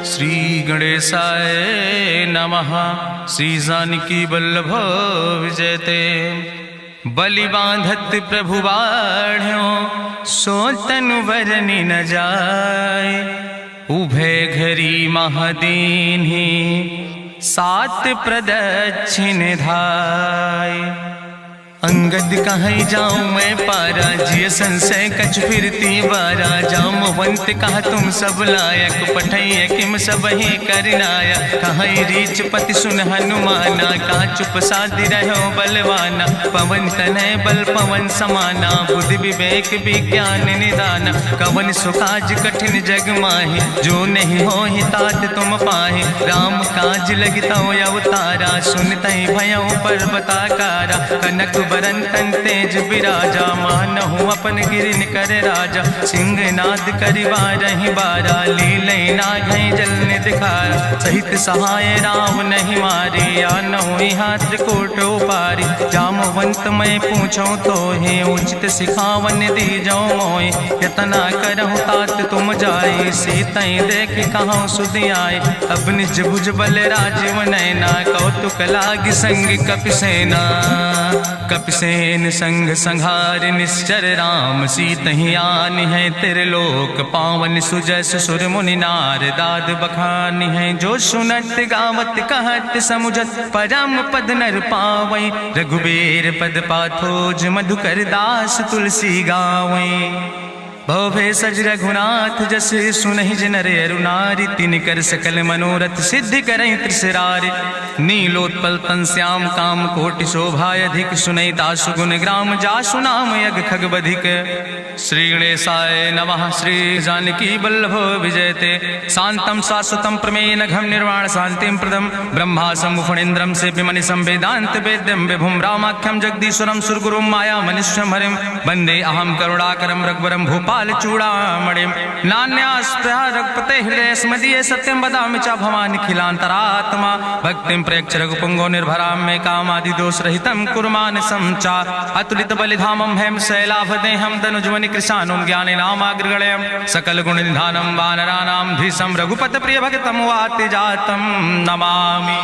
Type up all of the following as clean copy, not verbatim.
श्री गणेशाय नमः। श्री जानकी वल्लभ विजयते। बलि बांधत प्रभु बाढ़ो सो तनु बरनि न जाय। उभय घरी महादीन्हि सात प्रदक्षिण धाय। अंगद कहीं जाऊं मैं पारा जिय संशय कछ फिरती बारा। जामवंत कहा तुम सब लायक पठैय किम सब ही करनाया। कहीं रीच पति सुन हनुमाना कहा चुप साधि रहो बलवाना। पवन तनय बल पवन समाना बुद्धि विवेक विज्ञान निदाना। कवन सुकाज कठिन जग माहि जो नहीं हो ही तात तुम पाहि। राम काज लगितो अवतारा सुनतहि भयउ पर्वताकारा। कनक बरन तन तेज बिराजा मानहु अपन गिरिन कर राजा। सिंह नाद करिवारहि बारा लीलय नागहि जल दिखारा। सहित सहाय राम नहीं मारे आनहु यहाँ त्रिकोट पारी। जामवंत मैं पूछो तो हे उचित सिखावन दीजो मोय। यतना करहु तात तुम जाए सीतई देख कहाँ सुधि आए। अब निज भुज बल राजीव नैना कौतुक लाग संग कपिसेना। कपिसेन संग संहार निश्चर राम सीतहि आनि है त्रिलोक पावन। सुजस सुर मुनि नार दाद बखानि है। जो सुनत गावत कहत समुझत परम पद नर पावै। रघुबीर पद पाथोज मधुकर दास तुलसी गावै। भवभय सज रघुनाथ जस सुनहि जिनर अरुनारि। तिन कर सकल मनोरथ सिद्धि करहि त्रिसरारि। नीलोत्पल तन श्याम काम कोटि शोभा अधिक। सुनहि दासु गुण ग्राम जासु नाम यज्ञ खग बधिक। श्री गणेशाय नमः। श्री जानकी वल्लभ विजयते। शांतम शाश्वतम प्रमेय घम निर्वाण शांतिम प्रदम। ब्रह्मा शंभु फणीन्द्रम सेव्यमणि संवेदांत वेद्यम विभुम रामाख्यम जगदीश्वरम सुरगुरुम माया मनुष्यम हरिम। वंदे अहम करुणाकरम रघुवरम भूपाल चूड़ामणिम। नान्यास्पृहा रघुपते हृदय स्मदीय सत्यम वदामि च भवानि खिलांतरात्मा। भक्तिम प्रयच्छ रघुपुंगो निर्भराम मे कामादि दोष रहितम कुर्मान समचा। अतुलित बलिधामम हेम शैलाभदेहम दनुजवनि कृशानुम ज्ञानि नामाग्रगणयम। सकल गुण निधानम वानराणाम धीसम रघुपत प्रिय भगतम वाति जातम नमामि।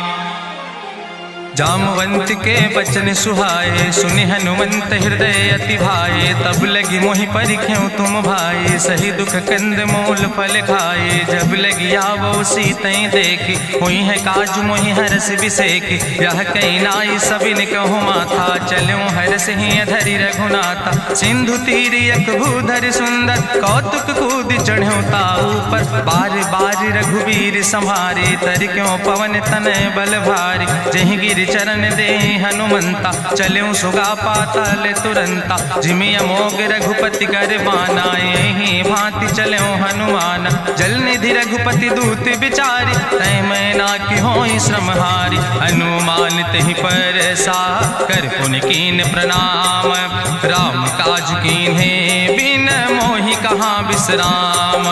जामवंत के बचन सुहाए सुनि हनुमंत हृदय अति भाए। तब लगी मोहि परिख्यो तुम भाई सही दुख कंद मूल फल खाए। जब लगी आवो सीतई देखी हुई है काज मोहि हरस बिसेखी। यह कई नाई सबिन कहु माथा चलो हरस ही धरि रघुनाथा। सिंधु तीर यक भूधर सुंदर कौतुक कूद चढ़ो ताऊ पर। बार बार रघुबीर संहारे तर क्यों पवन तनय बल भारी। जहि गिर चरण दे हनुमंता चलो सुगा पाताल तुरंता। जिमि अमोघ रघुपति कर बाना यही भांति चलो हनुमाना। जल निधि रघुपति दूत बिचारी तय मैना की होई श्रमहारी। हनुमान तहि पर सा कर पुनि कीन प्रणाम। राम काज कीन्हे बिन मोहि कहाँ विश्राम।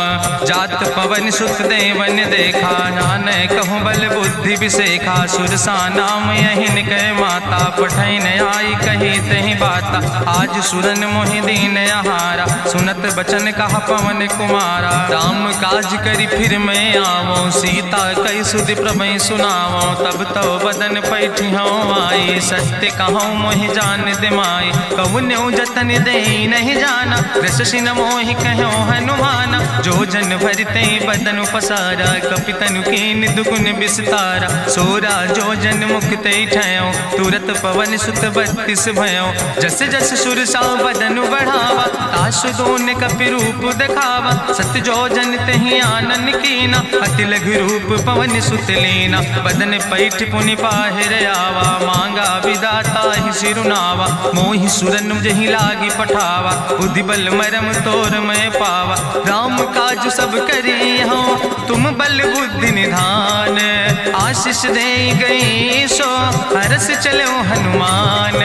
जात पवन सुत देवन देखा नानय कहूँ बल बुद्धि विसेखा। सुरसा नाम यहिन कह माता पठैन आई कही तहि बाता। आज सुरन मोहि दीन आहारा सुनत बचन कहा पवन कुमारा। राम काज करी फिर मैं आवो सीता कई सुधि प्रभु सुनावो। तब तो बदन पैठी हूँ आई सत्य कहूँ मोहि जान दिमाई। कहुन्यु जतन दे नहीं जाना रससिन मोहि कहो हनुमाना। जो जन भरते बदन पसारा कपितनु कीन दुगुन विस्तारा। सोरा जो जन मुक्ते ठयो तुरत पवन सुत 32 भयो। जस जस सुरसा बदन बढ़ावा तासु दोन कपि रूप दिखावा। सत्य जो जन तहि आनन कीना अति लघु रूप पवन सुत लीना। बदन पैठ पुनि पाहिर आवा मांगा विदाता ही सिरुनावा। मोहि सुरन जहि लागी पठावा बुद्धि बल मरम तोर मैं पावा। राम काज सब करी हो तुम बल बुद्धि निधान। आशीष दे गई सो हरस चलो हनुमान।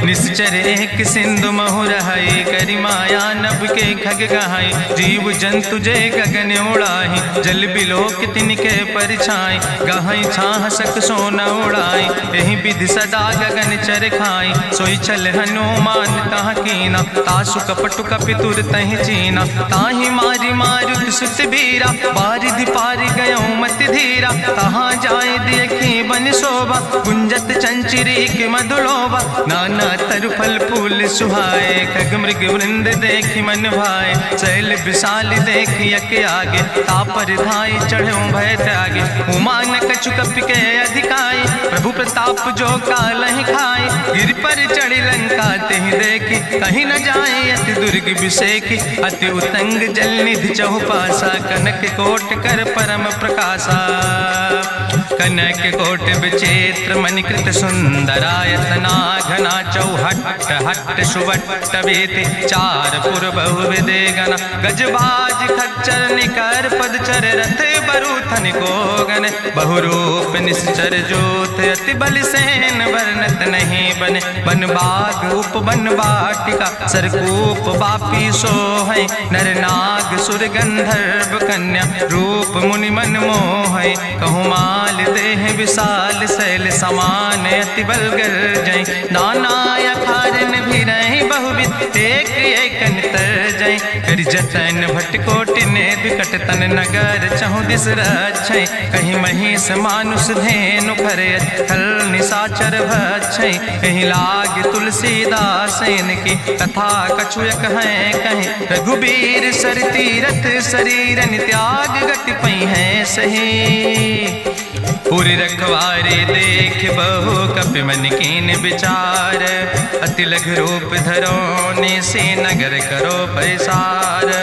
निश्चर एक सिंधु महुर हई करी माया नभ के खग गहाई। जीव जंतु जे गगन उड़ाही जल बिलोक तिनके परछाई। गहाई छाह सक सोन उड़ाई यही विधि सदा गगन चर खाई। सोई चल हनुमान ताह कीना तासु कपटु कपितुर तहि चीना। ताहि मारी मारुत सुत बीरा बारिधि पारि गयो मत धीरा। तहाँ जाय देखी बन शोभा गुंजत चंचिरीक मधुलोभा। नाना तरु फल फूल सुहाए खग मृग वृंद देखी मन भाए। शैल विशाल देखी यके आगे तापर धाई चढ़ो भय त्यागे। उमान कछु कपि के अधिकाई प्रभु प्रताप जो कालहि खाई। गिर पर चढ़ी लंका तेहि देखी कहीं न जाए अति दुर्ग विषेखी। अति उतंग जल निधि चहुपासा कनक कोट कर परम प्रकाशा। कनक कोट विचित्र मणिकृत सुंदरायतना घना चौहट्ट हट्ट सुवट्ट वेति। चार पुर बहुविधे गना गजबाज खच्चर निकर पदचर रथ बरूथन को गन। बहुरूप निश्चर जोत अति बल सेन वर्णत नहीं बने। बन बाग उप बन बाटिका सरकूप बापी सोहै। नर नाग सुर गंधर्व कन्या रूप मुनि मन मोहै। कहूँ माल देह विशाल शैल समान अति बलगर जय। नाना अखारन भी रही बहुविध एक एक तर जय। कर जतन भटकोटि ने विकट तन नगर चहु दिस रक्षै। कहीं महिष मानुष धेनु खरे खल निशाचर भक्षै। कहीं लाग तुलसीदास की कथा कछुयक है कहीं। रघुबीर सर तीरथ शरीरन त्याग गति पई है सही। पूरी रखवारे देख बहु कपि मन कीन विचार। अति लघु रूप धरो ने से नगर करो पैसार।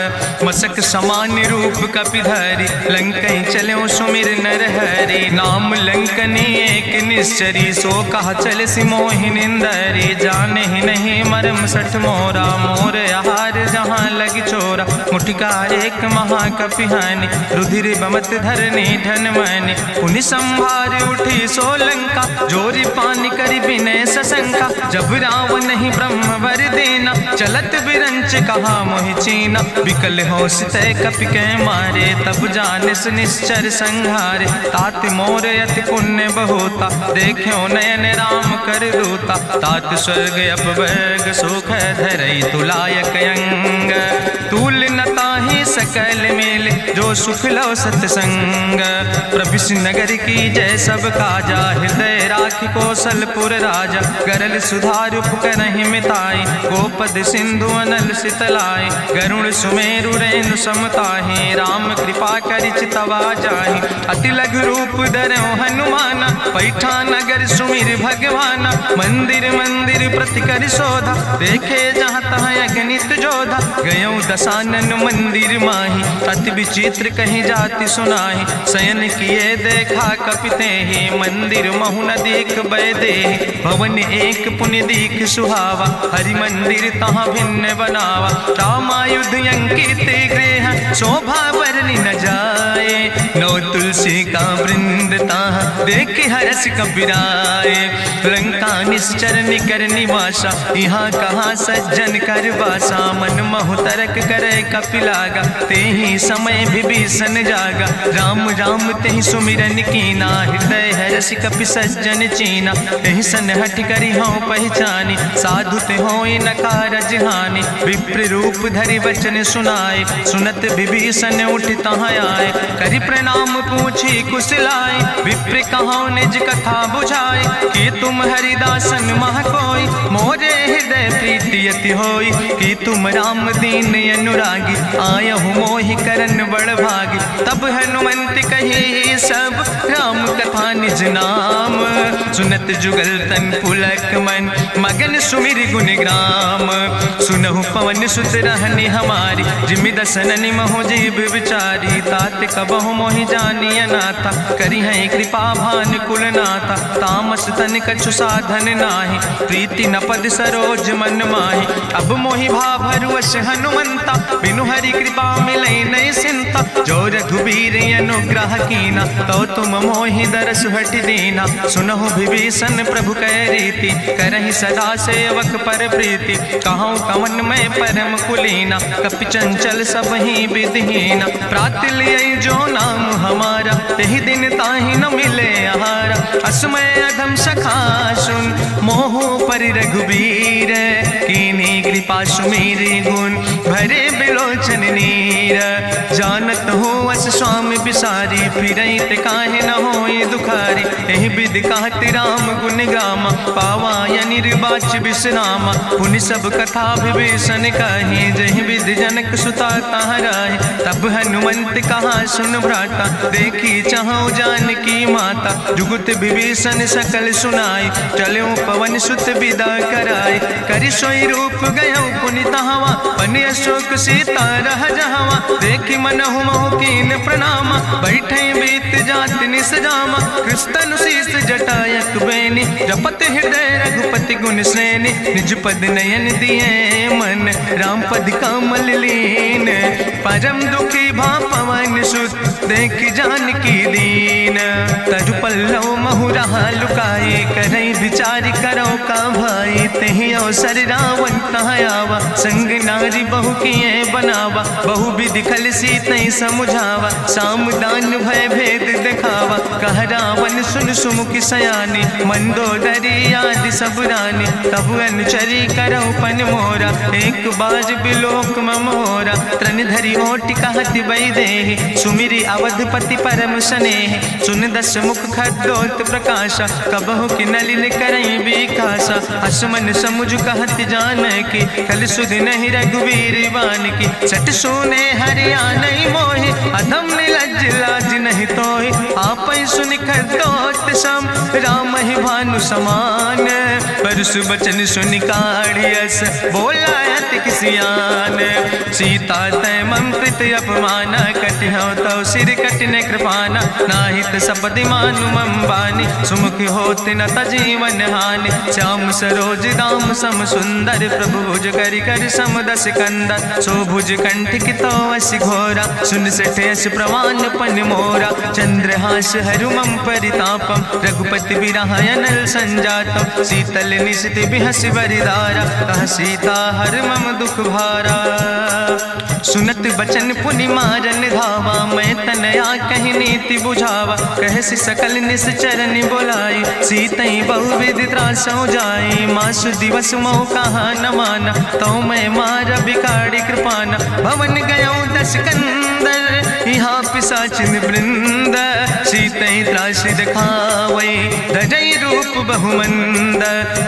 मसक समान रूप कपि धरि लंकई चलो सुमिर नर हरि। नाम लंकनी एक निश्चरी सो कहा चल सि मोहि निंदरी। जाने ही नहीं मरम सठ मोरा मोर आहार जहाँ लग चोरा। मुठिकार एक महाकपि हानि रुधिर बमत धरनी धन मनि। पुनि संभार उठी सोलंका जोरी पानी करी विनय सशंका। जब रावण नहीं ब्रह्म वर देना चलत बिरंच कहा मोहि चीना। विकल होश तय कपि के मारे तब जानिस निश्चर संहारे। तात मोर अति पुण्य बहुता देखो नयन राम कर दूता। तात स्वर्ग अपवर्ग सुख धरई तुलायक अंग। तूल न ताहि सकल मेल जो सुख लो सत्संग। प्रभिस नगर की जय सब काजा हृदय राखि कौशलपुर राजा। गरल सुधारु करहि मिताई गोपद सिंधु अनल सितलाई। गरुण सुमेरु रेणु समताहि राम कृपा करि चितवा जाहि। अति लघु रूप धरो हनुमाना पैठा नगर सुमिर भगवाना। मंदिर मंदिर प्रति कर शोधा देखे जहाँ तहाँ अगणित जोधा। गयो दशानन मंदिर माही अति विचित्र कहीं जाति सुनाही। शयन किए देखा कपिते ही मंदिर महु न देख बैदे। भवन एक पुण्य दीख सुहावा हरि मंदिर तहाँ भिन्न बनावा। रामायुध अंकित गृह शोभा वर्णि न जाए। नौ तुलसी का वृंद ताहाँ देख हरस कबीराए। लंका निश्चर निकर निवासा यहाँ कहाँ सज्जन कर वासा। मन महु तरक करे कपिलागा ते ही समय विभीषण जागा। राम राम तेहि सुमिरन कीना हृदय हरस कपि सज्जन चीना। एहि सन हठ करि हूँ पहचानी साधु ते होई न कारज हानि। विप्र रूप धरि वचन सुनाए सुनत विभीषण उठ तहाँ आए। करि प्रणाम पूछी कुशलाए विप्र कहाँ निज कथा बुझाए। कि तुम हरिदासन मह कोई मोरे हृदय प्रीति अति होई। कि तुम राम दीन अनुरागी आयहु मोहि करन बड़ भागी। तब हनुमंत कही सब राम कथा निज नाम। सुनत जुगल तन पुलक मन मगन सुमिर गुण ग्राम। सुनहु पवन सुत रहनी हमारी जिमि दसननि महो जीव विचारी। तात कबहु मोहि जानी अनाथा करी है कृपा भान कुलनाथा, तामस तन कछु साधन नाही, प्रीति न पद सरोज मन माही। अब मोहि भाभरु अस हनुमंता, बिनु हरि कृपा मिलै नहीं सिंता। जो रघुबीर अनुग्रह कीना, तो तुम मोहि दरस हटि दीना। सुनहु विभीषण प्रभु कै रीति, करहि सदा सेवक पर प्रीति। कहूँ कवन में परम कुलीना, कपि चंचल सब ही विधिहीना। प्रात लियै जो नाम हमारा, यही दिन ताहि न मिले आहारा। असमय अधम सखा सुन, मोह पर रघुबीर। कीन्ही कृपा सुमेरि गुण, भरे बिलोचन नीर। जानत हो अस स्वामी बिसारी, फिरई ते काहे न होई दुखारी। एहि विधि कहत राम गुण गामा, पावा या निर्बाच विश्रामा। पुनि सब कथा विभीषण कही, जहि विधि जनक सुता कहाँ राहि। तब हनुमंत कहा सुन भ्राता, देखी चाहूँ जानकी माता। जुगुत विभीषण सकल सुनाई, चलो पवन सुत विदा कराई। करि सोई रूप गयो पुनि तहवा, बनि अशोक सीता रह जहवा। देखी मनहु मोह कीन प्रणामा, बैठे बीत जात निस जामा। कृष्ण शीस जटायक बेनी, जपत हृदय रघुपति गुण श्रेणी। निज पद नयन दिए मन, राम पद कमल लीन। परम दुखी भा पवन सुत, देख जानकी दीन। तरु पल्लव महु रहा लुकाई, करई विचार करो का भाई। तेहि अवसर रावण तहाँ आवा, संग नारी बहु किए बनावा। बहु विधि खल सीतै समुझावा, साम दान भय भेद दिखावा। कह रावण सुन सुमुखी सयानी, मंदोदरी आदि सब रानी। तब अनुचरी करौ पन मोरा, एक बाज बिलोक ममोरा। तृण धरि ओट कहत वैदेही, सुमिरि अवधपति परम स्नेह। सुन दस मुख खद्योत प्रकाशा, कबहु कि नलिन करई बिकासा। असमन समुझ कहत जानकी, कल सुध नहीं रघुवीर बान की। सट सुने हरियाणई मोहि, अधम निलज्ज लाज नहीं तोहि। आपै सुनि खद्योत सम, राम ही भानु समान। परसु बचन सुनि काढ़ियस, बोला अति किसियान। सीता तै मम कृत अपमाना, कटिहौ तौ सिर कटिन कृपाना। नाहित सपदि मानु मम बानी, सुमुख होत न तजीवन हानि। श्याम सरोज दाम सम सुंदर, प्रभु भुज करि कर सम दस कंदर। सो भुज कंठ कितो अस घोरा, सुन सठ यस प्रवान पन मोरा। चंद्रहास हरु मम परितापम, रघुपति बिरह अनल संजातम। शीतल निशित बिहसि बरिदारा, कह सीता हर मम दुख भारा। सुनत बचन पुनि मारन धावा, मैं तनया कहि नीति बुझावा। कहसि सकल निश्चरनि बोलाई, सीतई बहुविधि त्रासौ जाई। मासु दिवस मोह कहा न माना, तो मैं मार बिगाड़ी कृपाना। भवन गयो दस कंदर, यहाँ पिशाचिन वृंद। सीतई त्रास दिखावै, धरई रूप बहुमंद।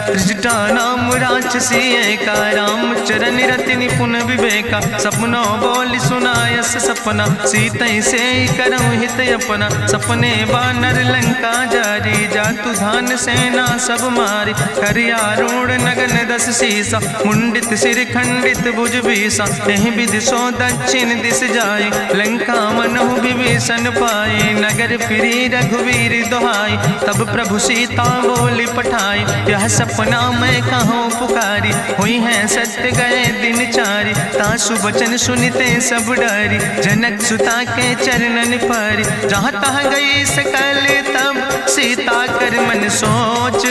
त्रिजटा नाम राक्षसी एका, राम चरण रति निपुण विवेका। सपनो बोल सुनायस सपना, सीतई से करऊँ हित अपना। सपने बानर लंका जारी, जातु धान सेना सब मारी। करियारूढ़ नगन दस सीसा, मुंडित सिर खंडित भुज बीसा। यही विधि सो दक्षिण दिस जाई, लंका मनहु विभीषण पाई। नगर फिरी रघुवीर दुहाई, तब प्रभु सीता बोली पठाई। यह सपना मैं कहूँ पुकारी, हुई है सत्य गए दिन चारी। तासु वचन सुनते सब डरी, जनक सुता के चरणन पर। जहाँ तहाँ गई सकल तब, सीता कर मन सोच।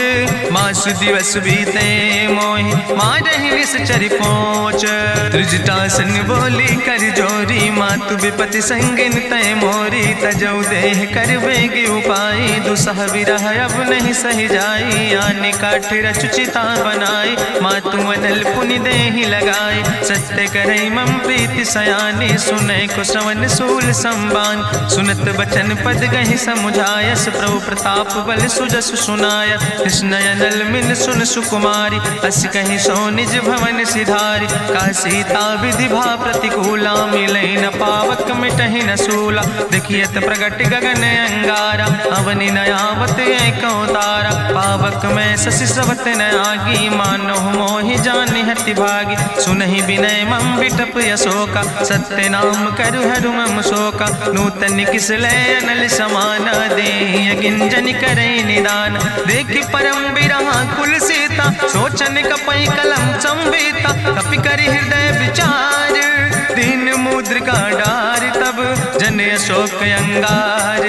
मासु दिवस बीते मोहि, मारहि निश्चर पहुँच। त्रिजटासन बोली कर जोरी, मातु विपति संगिन तय मोरी। तजौ देह कर बेग उपाय, दुसह विरह अब नहीं सही जाई। आने काठ रचुचिता बनाई, मातु अनल पुनि देहि लगाई। सत्य करई मम प्रीति सयानी, सुनै को श्रवण सूल संबान। सुनत बचन पद गहि समुझायस, प्रभु प्रताप बल सुजस सुनाय। कृष्ण अनल मिल सुन सुकुमारी, अस कहि सो निज भवन सिधारी। का सीता विधि भा प्रतिकूला, मिलै न पावक मिटहि न सूला। देखियत प्रगट गगन अंगारा, अवनि न आवत एक तारा। पावक में शशि स्रवत न आगी, मानो मोहि जानि हति भागी। सुनहि विनय मम विटप यशोका, सत्य नाम करु हरु मम शोका। तन किसलय अनल समाना दे गिंजन करे निदान देखी परम बिरहा कुल सीता सोचन कपई कलम संवेता कपि करि हृदय विचार दीन मुद्रिका डार तब जन अशोक अंगार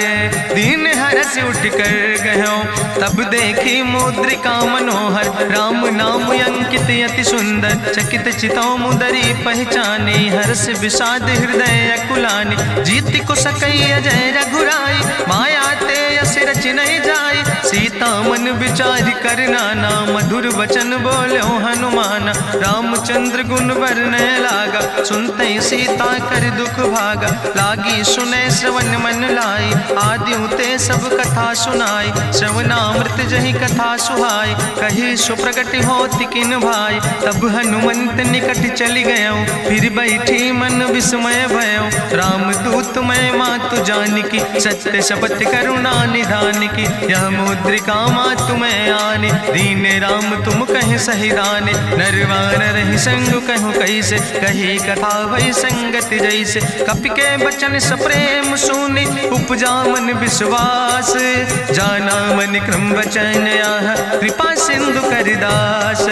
दीन हरस उठ कर गयो तब देखी मुद्रिका मनोहर राम नाम अंकित अति सुंदर चकित चितौ मुदरी पहचाने हर्ष विषाद हृदय अकुलाने जीत को सकई अजय रघुराई माया ते यस रच नहीं जाई सीता मन विचार कर नाना मधुर वचन बोलो हनुमान रामचंद्र गुण वर्णय लागा सुनते सीता कर दुख भागा लागी सुने श्रवण मन लाई आदि ते सब कथा सुनाई श्रवणामृत जहि कथा सुहाई कही सुप्रगट होति किन भाई तब हनुमंत निकट चली गयो फिर बैठी मन विस्मय भयो राम दूत मैं मातु जानकी सत्य शपथ करुणा निधान की यह मुद्रिका मातु मैं आने दीन राम तुम कहे सही दाने नरवान रही संग कहूँ कैसे कही कथा वही संगत जैसे कपि के बचन सप्रेम सुनि उपजा मन विश्वास जाना मन क्रम वचन आह कृपा सिंधु करिदास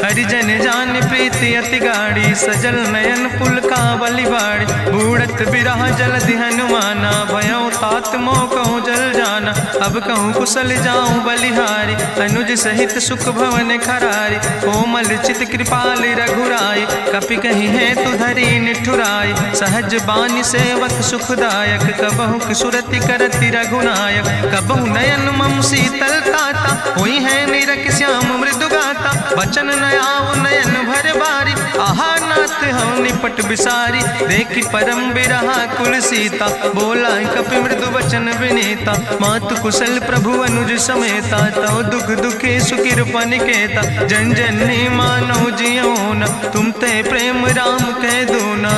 हरिजन जान प्रीति अति गाड़ी सजल नयन पुल का बलिबाड़ी बूढ़त बिरह जलधि हनुमाना भयो तात मोह कहूँ जल जाना अब कहूँ कुशल जाऊँ बलिहारी अनुज सहित सुख भवन खरारी कोमल चित कृपाल रघुराई कपि कही है तु धरी निठुराई सहज बानी सेवक सुखदायक कबहु सुरति करति रघुनायक कबहु नयन मम शीतल ताता हुई है निरख श्याम मृदु गाता बचन नयाव नयन भर बारी आहा नाथ हम निपट बिसारी देखी परम बिरहा कुल सीता बोला कपि मृदु वचन विनीता मातु कुशल प्रभु अनुज समेता तव दुख दुखी सुखिर पनिकेता जन जन मानो जियोना तुम ते प्रेम राम कह दूना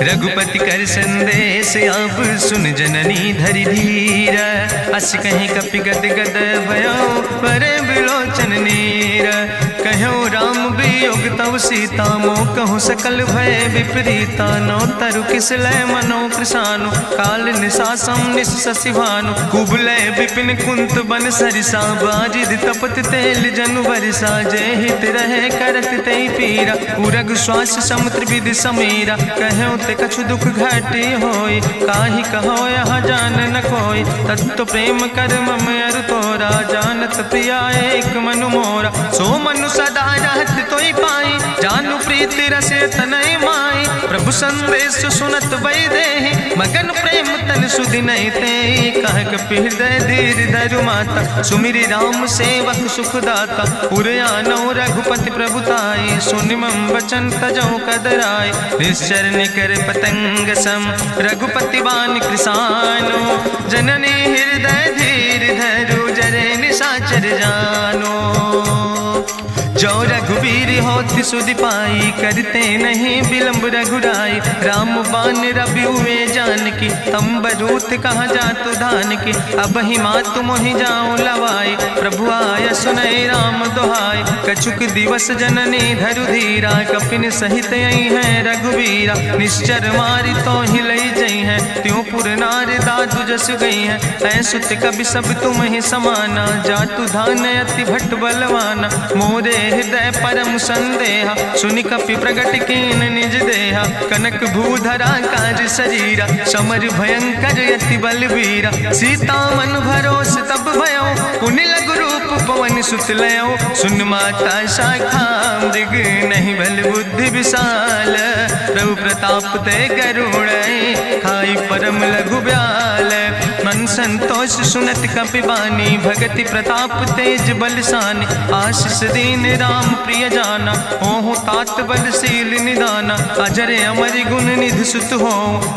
रघुपति कर संदेश अब सुन जननी धरि धीर अस कहीं कपि गद गद भयो पर बिलोचन नीर कहो राम वियोग तव सीता मोह कहूँ सकल भय विपरीता नो तरु किसलय मनो कृषानु काल निशासम निशसिभानु कुबलय विपिन कुंत बन सरिसा बाजिद तपत तेल जनु बरिसा जय हित रहे करत ते पीरा उरग श्वास समुद्र विधि समीरा कहो ते कछु दुख घाटी होई काहि कहो यह जान न कोई तत्व प्रेम कर मम अरु तोरा जानत प्रिया एक मनु मोरा सो मनु सदा रहत तोई पाई जानु प्रीति रसे तनय माई प्रभु संदेश सुनत वै देहि मगन प्रेम तन सुधि नहीं ते कह कपि हृदय धीर धरु माता सुमिरि राम सेवक सुखदाता पुरयानो रघुपति प्रभुताई सुनि मम वचन तजौ कदराय निश्चर निकर पतंग सम रघुपति बान कृसानो जननी हृदय धीर धरु जरे निशाचर जानो जो रघुवीर होति सुधि पाई करते नहीं विलंब रघुराई राम बान रवि हुए जानकी तंबरूत कहाँ जातु धान की अब ही मातु मोहि जाऊं लवाई प्रभु आय सुनय राम दुहाई कछुक दिवस जननी धरु धीरा कपिन सहित यही है रघुवीरा निश्चर मारी तो ही लई जई है त्यों पुर नार दादु जस गई है ऐसुत कभी सब तुम ही समाना जातु धान अति भट बलवाना मोरे हृदय परम संदेहा सुनि कपि प्रगट कीन निज देहा कनक भूधरा काज शरीरा समर भयंकर यति बलवीरा सीता मन भरोस तब भयो पुनि लघु रूप पवन सुत लयो सुन माता शाखा मृग नहीं बल बुद्धि विशाल प्रभु प्रताप ते करुण खाई परम लघु ब्याल मन संतोष सुनत कपि बानी भगति प्रताप तेज बलसानी आशीष दीन राम प्रिय जाना ओहु तात बलशील निदाना अजर अमर गुण निधि सुत हो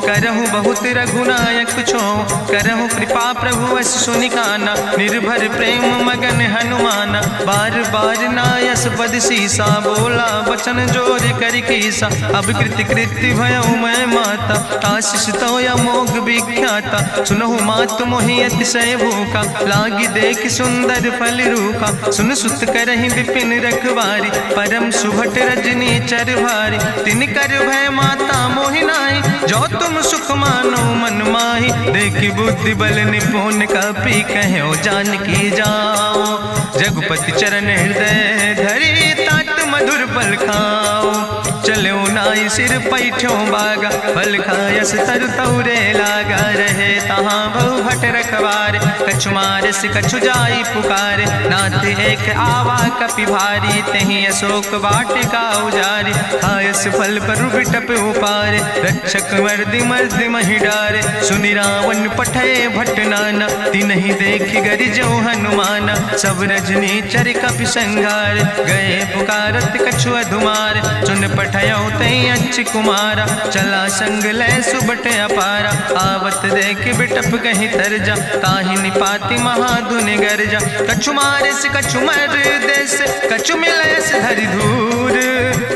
करहु बहुत रघुनायक छो करहु कृपा प्रभु अस सुनिकाना निर्भर प्रेम मगन हनुमाना बार बार नायस पद सीसा बोला वचन जोर कर कीसा अब कृति कृति भयो मैं माता आशीष तो अमोघ विख्याता सुनहु मात मोहि अतिशय भूखा, लागी देख सुंदर फल रूखा। सुन सुत करहि विपिन रखवारी, परम सुभट रजनी चर भारी। तिन कर भय माता मोहि नाहि, जो तुम सुख मानो मन माहि। देखि बुद्धि बल निपुण कपि, कहो जानकी जाओ। जगुपति चरण हृदय धरि, तात मधुर फल खाओ। चलो नाई सिर पैठो बागा, फल खायस तरु तौरे लागा। रहे तहाँ बहु भट रखवारे, कछु मारस कछु जाई पुकारे। नाथ एक आवा कपि भारी, तहीं अशोक वाटिका उजारी। खायस फल पर बिटप उपारे, रक्षक मर्दि मर्दि महि डारे। सुनि रावण पठय भट नाना, तिन्हि देखि गरिजो हनुमाना। सब रजनी चर कपि संघार, गए पुकारत कछु अधुमार। सुन पठयो तई अच्छ कुमारा, चला संग लय सुबट अपारा। आवत देख बिटप कहीं तरजा, ताहि निपाति महाधुन गरजा। कछु मारिस कछु मर देस, कछु मिलयस धरि धूर।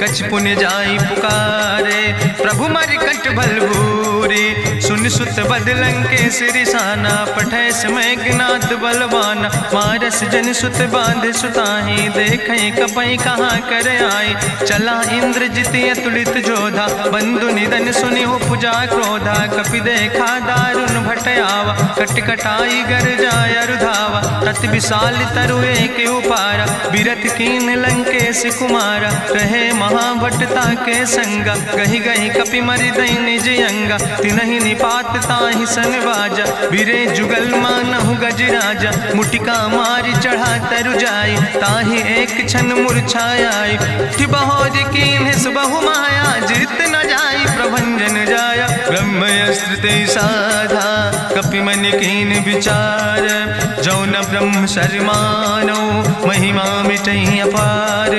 कछ पुण्य जाई पुकारे, प्रभु मरि कंठ बलभूरी। सुन सुत बदलं के सिरिसाना, पठय समय ज्ञात बलवाना। मारस जन सुत बांध सुताही, देखें कपई कहाँ कर आई। चला इंद्रजित अतुलित जोधा, बंधु निधन सुनि उपजा क्रोधा। कपि देखा दारुण भटयावा, कट कटाई गर जाय रुधावा। तत विशाल तरु एक उपारा, बिरथ कीन लंकेश कुमारा। रहे महाभटता के संगा, गहि गहि कपि मरि दई निज अंगा। तिनहि निपात ताहि सन बाजा, बिरे जुगल मानहु गजराजा। मुटिका मारि चढ़ा तरु जाई, ताहि एक क्षण मूर्छाई। बहोज कीन्हिस बहु माया, जीत न जाई प्रभंजन जाया। ब्रह्मयस्त्र ते साधा, कपि मन कीन विचार। जौन ब्रह्म शर्मानो, महिमा मिटई अपार।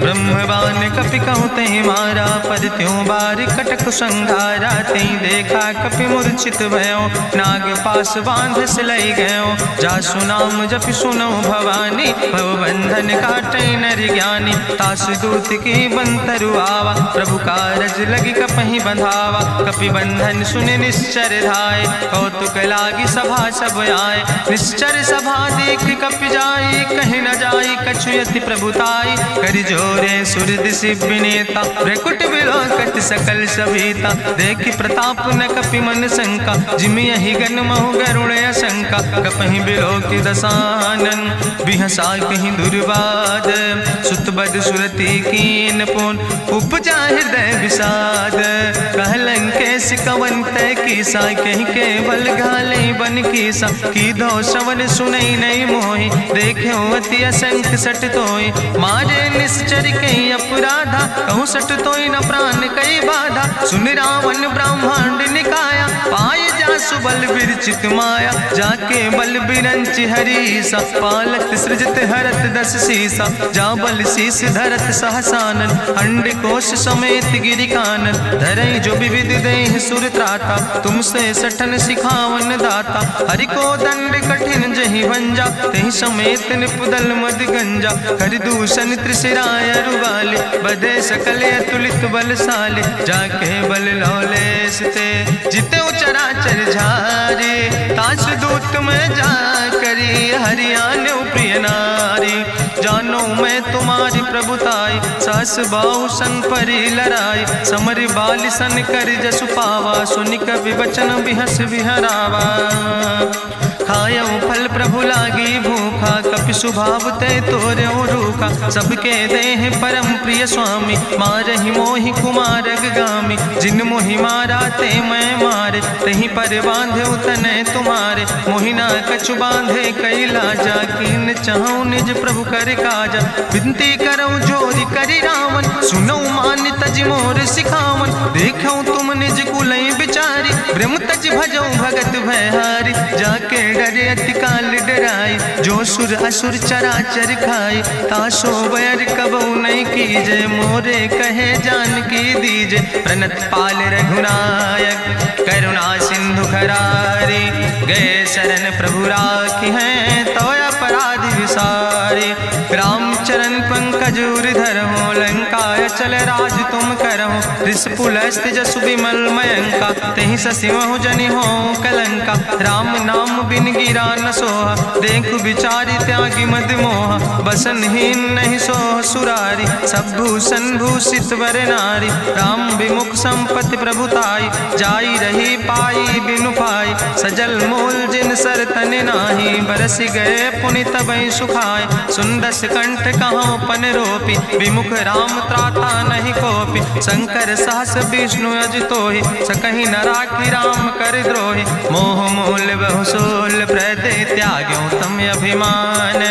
ब्रह्मवान कपि कहु तहि मारा, पर त्यों बार कटक संघारा। तई देखा कपि मूर्छित भयो, नाग पास बांध सिलई गयो। जासु नाम जपि सुनो भवानी, भव बंधन काटई नर ज्ञानी। तासु दूत की बंतरु आवा, प्रभु कारज लगी कपहि बंधावा। कपि बंधन सुनि निश्चर धाय, कौतुक लागी सभा सब आए। निश्चर सभा देख कपि जाई, कहीं न जाई कछु यति प्रभुताई। करि जोरे सुर दिसि विनेता, भ्रकुट विलोकत सकल सभीता। देखि प्रताप न कपि मन शंका, जिमि यहि गन महु गरुण असंका। कपहि बिलोकि दसानन, बिहसा कहीं दुर्वाद। सुत बद सुरति कीन पुन, उपजा हृदय विषाद। कहलन केस कवन तय कीसा, कहीं केवल घाले बन कीसा। कीधो श्रवण सुनई नहीं मोहि, देख्यो अति असंख्य सट तोय। मारे निश्चर कई अपराधा, कहूँ सट तोय न प्राण कई बाधा। सुन रावण ब्रह्मांड निकाया, पाय जासु बल विरचित माया। जाके बल बिरंच हरीसा, पालत सृजत हरत दस सीसा। जा बल शीस धरत सहसानन, अंड कोश समेत गिरि कानन। धरई जो विविध देह सुर त्राता, तुमसे सठन सिखावन दाता। हरि को दंड कठिन जहि भंजा, तहि समेत निपुदल मद गंजा। हरि दूषण त्रिशिराय रुवाले, बधे सकल अतुलित बलशाले। जाके बल लौलेस ते, जिते चराचर झारे। तास दूत में जा करी, हरियाण प्रिय नारी। जानो मैं तुम्हारी प्रभुताई, सास बाहु सन परी लड़ाई। समर बाल सन कर जसु पावा, सुनि कवि वचन बिहस बिहरावा। खायो फल प्रभु लागी भूखा, कपि सुभाव ते तोर्यो रूखा। सबके देह परम प्रिय स्वामी, मारहि मोहि कुमारग गामी। जिन मोहि मारा ते मैं मारे, तहीं पर बांधे तने तुम्हारे। मोहिना कछु बांधे कैला, जाकीन चाहूं निज प्रभु कर काजा। विनती करऊं जोरी करि रावण, सुनऊ मान तज मोर सिखावन। देखऊं तुम निज कुलई बिचारी, ब्रह्म तज भजऊं भगत भयहारी। जाके डरे अति काल डराई, जो सुर असुर चराचर खाई। तासो बैर कबऊ नहीं कीजे, मोरे कहे जानकी दीजे। प्रणत पाल रघुनायक, करुणा सिंधु खरारी। गए शरण प्रभु राखी हैं, तो अपराध विसारे। रामचरण पंकज खजूर धरहु, लंकाय चल राज तुम करहु, रिसपुलस्त जसु विमल मयंका, तेहि ससिमहु जनि हो कलंका, राम नाम बिन गिरा न सोहा, देखु बिचारी त्यागी मद मोहा, बसनहीन नहीं सोह सुरारी, सब भूषण भूषित वर नारी, राम विमुख संपत्ति प्रभुताई, जाई रही पाई बिनु पाई, सजल मूल जिन सर तन नाही, बरस गए पुनि तबहि सुखाय, सुंदस कंठ कहाँ पन रोपी, विमुख राम त्राता नहीं कोपी, शंकर सहस विष्णु अजितोहि, सकहि न राखी राम कर द्रोहि, मोह मूल बहुसोल प्रदे त्याग्यो तम अभिमान,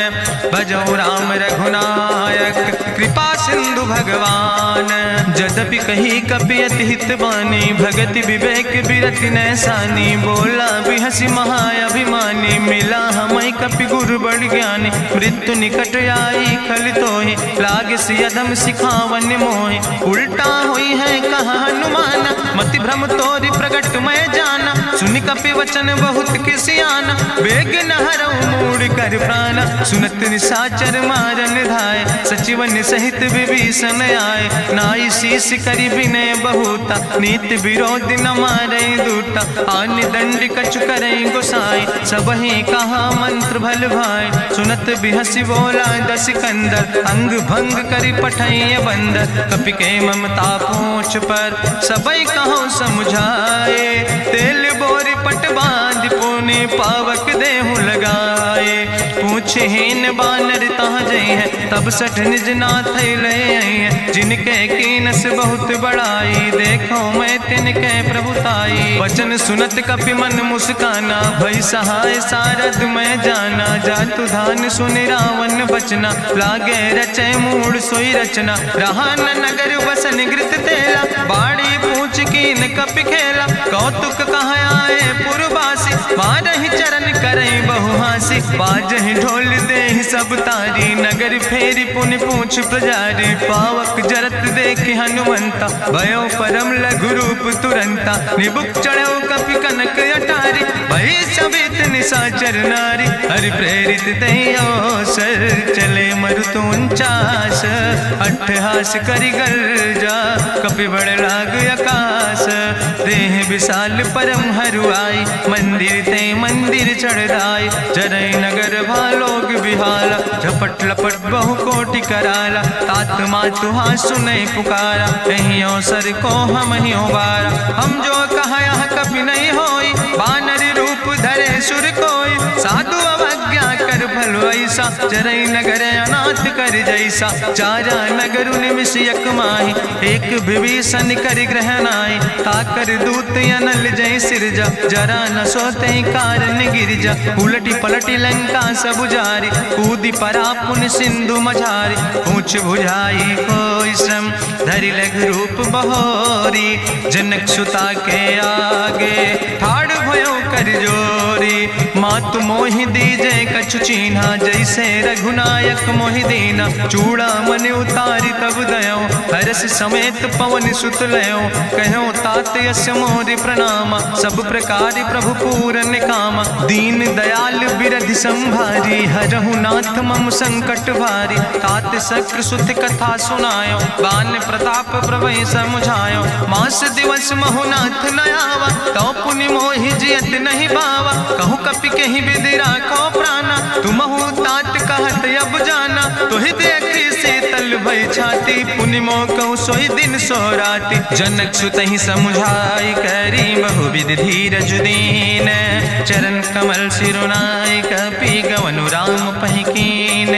भजो राम रघुनायक कृपा सिंधु भगवान, जदपि कही कपि अति हित बानी, भगति विवेक बिरति नैसानी, बोला बिहसी महाअभिमानी, मिला हमई कपि गुरु बड़ ज्ञानी, मृत्यु निकट आई खल तोहि, लागे सियधम सिखावन मोहि, उल्टा हुई है कहा हनुमान, मति भ्रम तोरि प्रगट मैं जाना, सुनि कपि वचन बहुत किसियाना, बेग न हरऊ मूढ़ कर प्राण, सुनत निशाचर मारन धाय, सचिवन सहित विभीषण आए, नाई शीस करि विनय बहुता, नीति विरोध न मारै दूता, आन दंड कछु करै गोसाई, सबहि कहा मंत्र भल भाई, सुनत बिहसी बोला दस कंदर, अंग भंग करि पठैय बंदर, कपि के ममता पूछ पर सबई कहो समुझाए, तेल बोरी पट बांध पुनि पावक देहु लगाए, पूछहीन बानर तहाँ जई है, तब सठ निज नाथ ले आई है, जिनके कीनस बहुत बड़ाई, देखो मैं तिनके प्रभुताई, वचन सुनत कपि मन मुस्काना, भई सहाय सारद मैं जाना, जातु धान सुनि रावण बचना, लागे रचे मूढ़ सोई रचना, रहा न नगर बसन घृत तेला, बाड़ी पूछ कीन कपि खेला, कौतुक कहाँ आए पुरवासी, मारहि चरण करई बहुहासी, बाजहि ढोल देहि सब तारी, नगर फेरी पुनि पूछ प्रजारी, पावक जरत देखि हनुमंता, भयो परम लघु रूप तुरंता, निबुक चढ़ो कपि कनक अटारी, भई सबित निशाचर नारी, हरि प्रेरित तहि अवसर, चले मरुत 49, अट्ठहास करि गर्जा, कपि बड़ लाग आकाश, देह विशाल परम हरुआई, मंदिर ते मंदिर चढ़ाई, जरई नगर भालोग बिहाला, झपट लपट बहु कोटि कराला, तात मातु हाँ सुनै पुकारा, कहीं अवसर को हम ही बारा, हम जो कहा यहाँ कभी नहीं होई, बानर रूप धरे सुर कोई, साधु अवज्ञा कर फल ऐसा, जरई नगर अनाथ कर जैसा, चारा नगर निमिष यक माही, एक विभीषण कर ग्रहण आई, ताकर दूत अनल जय सिरजा, जरा न सोते कारण गिरजा, उलटी पलटी लंका सब जारी, कूदी परा पुन सिंधु मझारी, पूछ बुझाई कोई श्रम, धरि लघु रूप बहोरी, जनक सुता के आगे ठाड़ भयो कर जोरी, मातु मोहि दीजे कछु चीन्हा, जैसे रघुनायक मोहि दीना, चूड़ा मन उतारी तब दयो, हरस समेत पवन सुत लयो, कहो तात यस मोरि प्रणामा, सब प्रकार प्रभु पूरन कामा, दीन दयाल बिरधि संभारी, हरहु नाथ मम संकट भारी, तात शक्र सुत कथा सुनायो, बान प्रताप प्रभय समुझायो, मास दिवस महुनाथ न आवा, तो पुनि मोहि जियत नहीं बावा, कहु कपि कहीं विधि राखो प्राणा, तुमहु तात कहत अब जाना, तुहि देखी शीतल भई छाती, पुनि मोह कहु सोई दिन सो राति, जनक सुतहि समुझाई करी बहुविधि धीरज दीन, चरण कमल सिरुनाई कपि गवनु राम पहि कीन,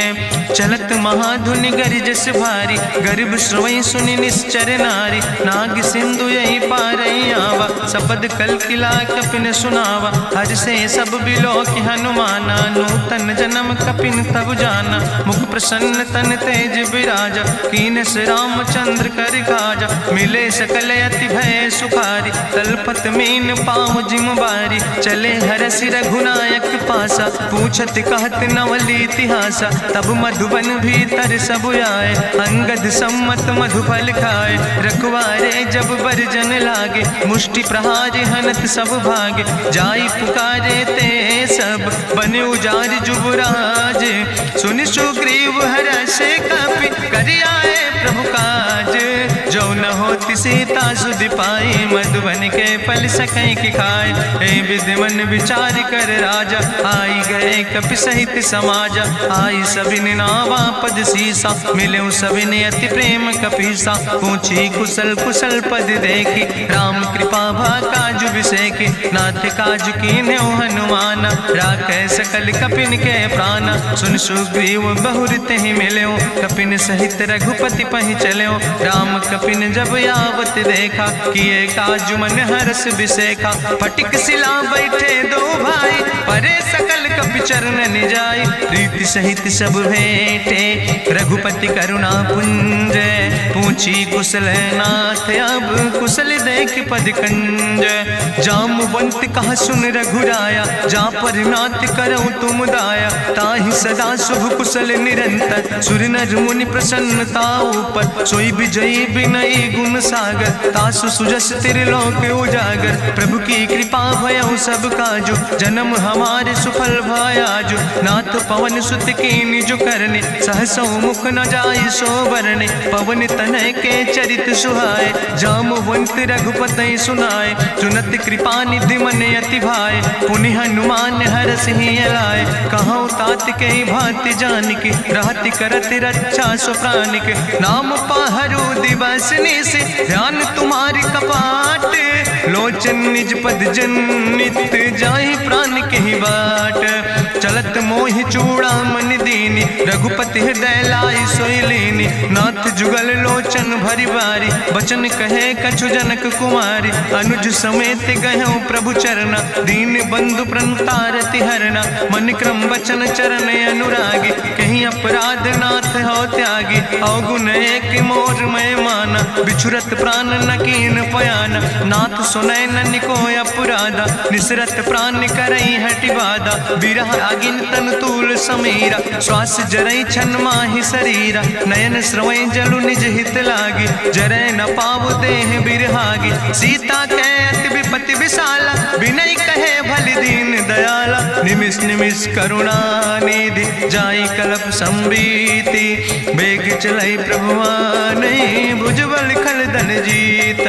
चलत महाधुनि गरिजस भारी, गर्भ श्रवई सुनि निश्चर नारी, नाग सिंधु यही पारई आवा, सबद कल किला कपिन सुनावा, हर से सब बिलो कि हनुमाना, नूतन जन्म कपिन तब जाना, मुख प्रसन्न तन तेज विराजा, कीनस रामचंद्र कर काजा, मिले सकल अति भय सुखारी, तलपत मीन पाँव जिम बारी, चले हरस रघुनायक पासा, पूछत कहत नवल इतिहासा, तब मधुबन भीतर सब आए, अंगद सम्मत मधुफल खाए, रखवारे जब बरजन लागे, मुष्टि प्रहार हनत सब भागे, जाई पुकारे ते सब बने उजार जुबराज, सुन सुग्रीव हरषे कपि करि सीता सुधि पाई, मधुबन के फल सकै की खाए। हे विधि मन विचार कर राजा, आई गए कपि सहित समाजा। आई सबिन नावा पद सीसा, मिले सबिन अति प्रेम कपीसा। पूछी कुशल कुशल पद देखी, राम कृपा भा काजु बिसेकी। नाथ काजु कीन्हे हनुमाना, राखे सकल कपिन के प्राणा। सुन सुग्रीव बहुर तेहि मिल्यो, कपिन सहित रघुपति पहि चल्यो। राम कपिन जब यावत देखा, किए काजु मन हरस बिसेखा। फटिक सिला बैठे दो भाई, परे सकल कपि चरण जाय। प्रीति सहित सब भेंटे, रघुपति करुणा पुंज। पूछी कुशल नाथ, अब कुशल देख पद कंज। जामवंत कहा सुन रघुराया, जा पर नाथ करऊं तुम दाया। ताहि सदा शुभ कुशल निरंतर, सुर नर मुनि प्रसन्नता ऊपर। सोई विजयी विनयी गुण सागर, तासु सुजस त्रिलोक उजागर। प्रभु की कृपा भयउ सब काजु, जन्म हमारे सुफल भयाजु। नाथ पवन सुत की निज करने, सहसो मुख न जाय सो बरने। पवन तनय के चरित सुहाए, जामवंत रघुपति सुनाए। चुनत कृपा निधि मन अति भाए, पुनि हनुमान हरष ही लाए। कहूँ तात के भांति जानकी, रहति करत रक्षा सो प्राणिक। नाम पाहरु दिवस निशि, ध्यान तुम्हारी कपाट। लोचन निज पद जनित, जाहि प्राण के ही बाट। चलत मोहि चूड़ामणि दीनी, रघुपति हृदय लाई सोई लीनी। नाथ जुगल लोचन भरि बारी, बचन कहे कछु जनक कुमारी। अनुज समेत गहु प्रभु चरना, दीन बंधु प्रणतारति हरना। मन क्रम बचन चरण अनुरागी, कहीं अपराध नाथ हो त्यागी। अवगुण एक मोर मैं माना, बिछुरत प्राण न कीन पयाना। नाथ सुनय ननि को अपराधा, निसरत प्राण करई हटि बाधा। बिरह अगिन तन तूल समीरा, श्वास जरई छन माहि शरीरा। नयन श्रवै जलु निज हित लागी, जरै न पाव देह बिरहागी। सीता के अति विपति विशाला, विनय कहे भलि दीन दयाला। निमिष निमिष करुणा निधि, जाई कलप संबीति। बेग चलै प्रभुआनै, भुजबल खल धन जीत।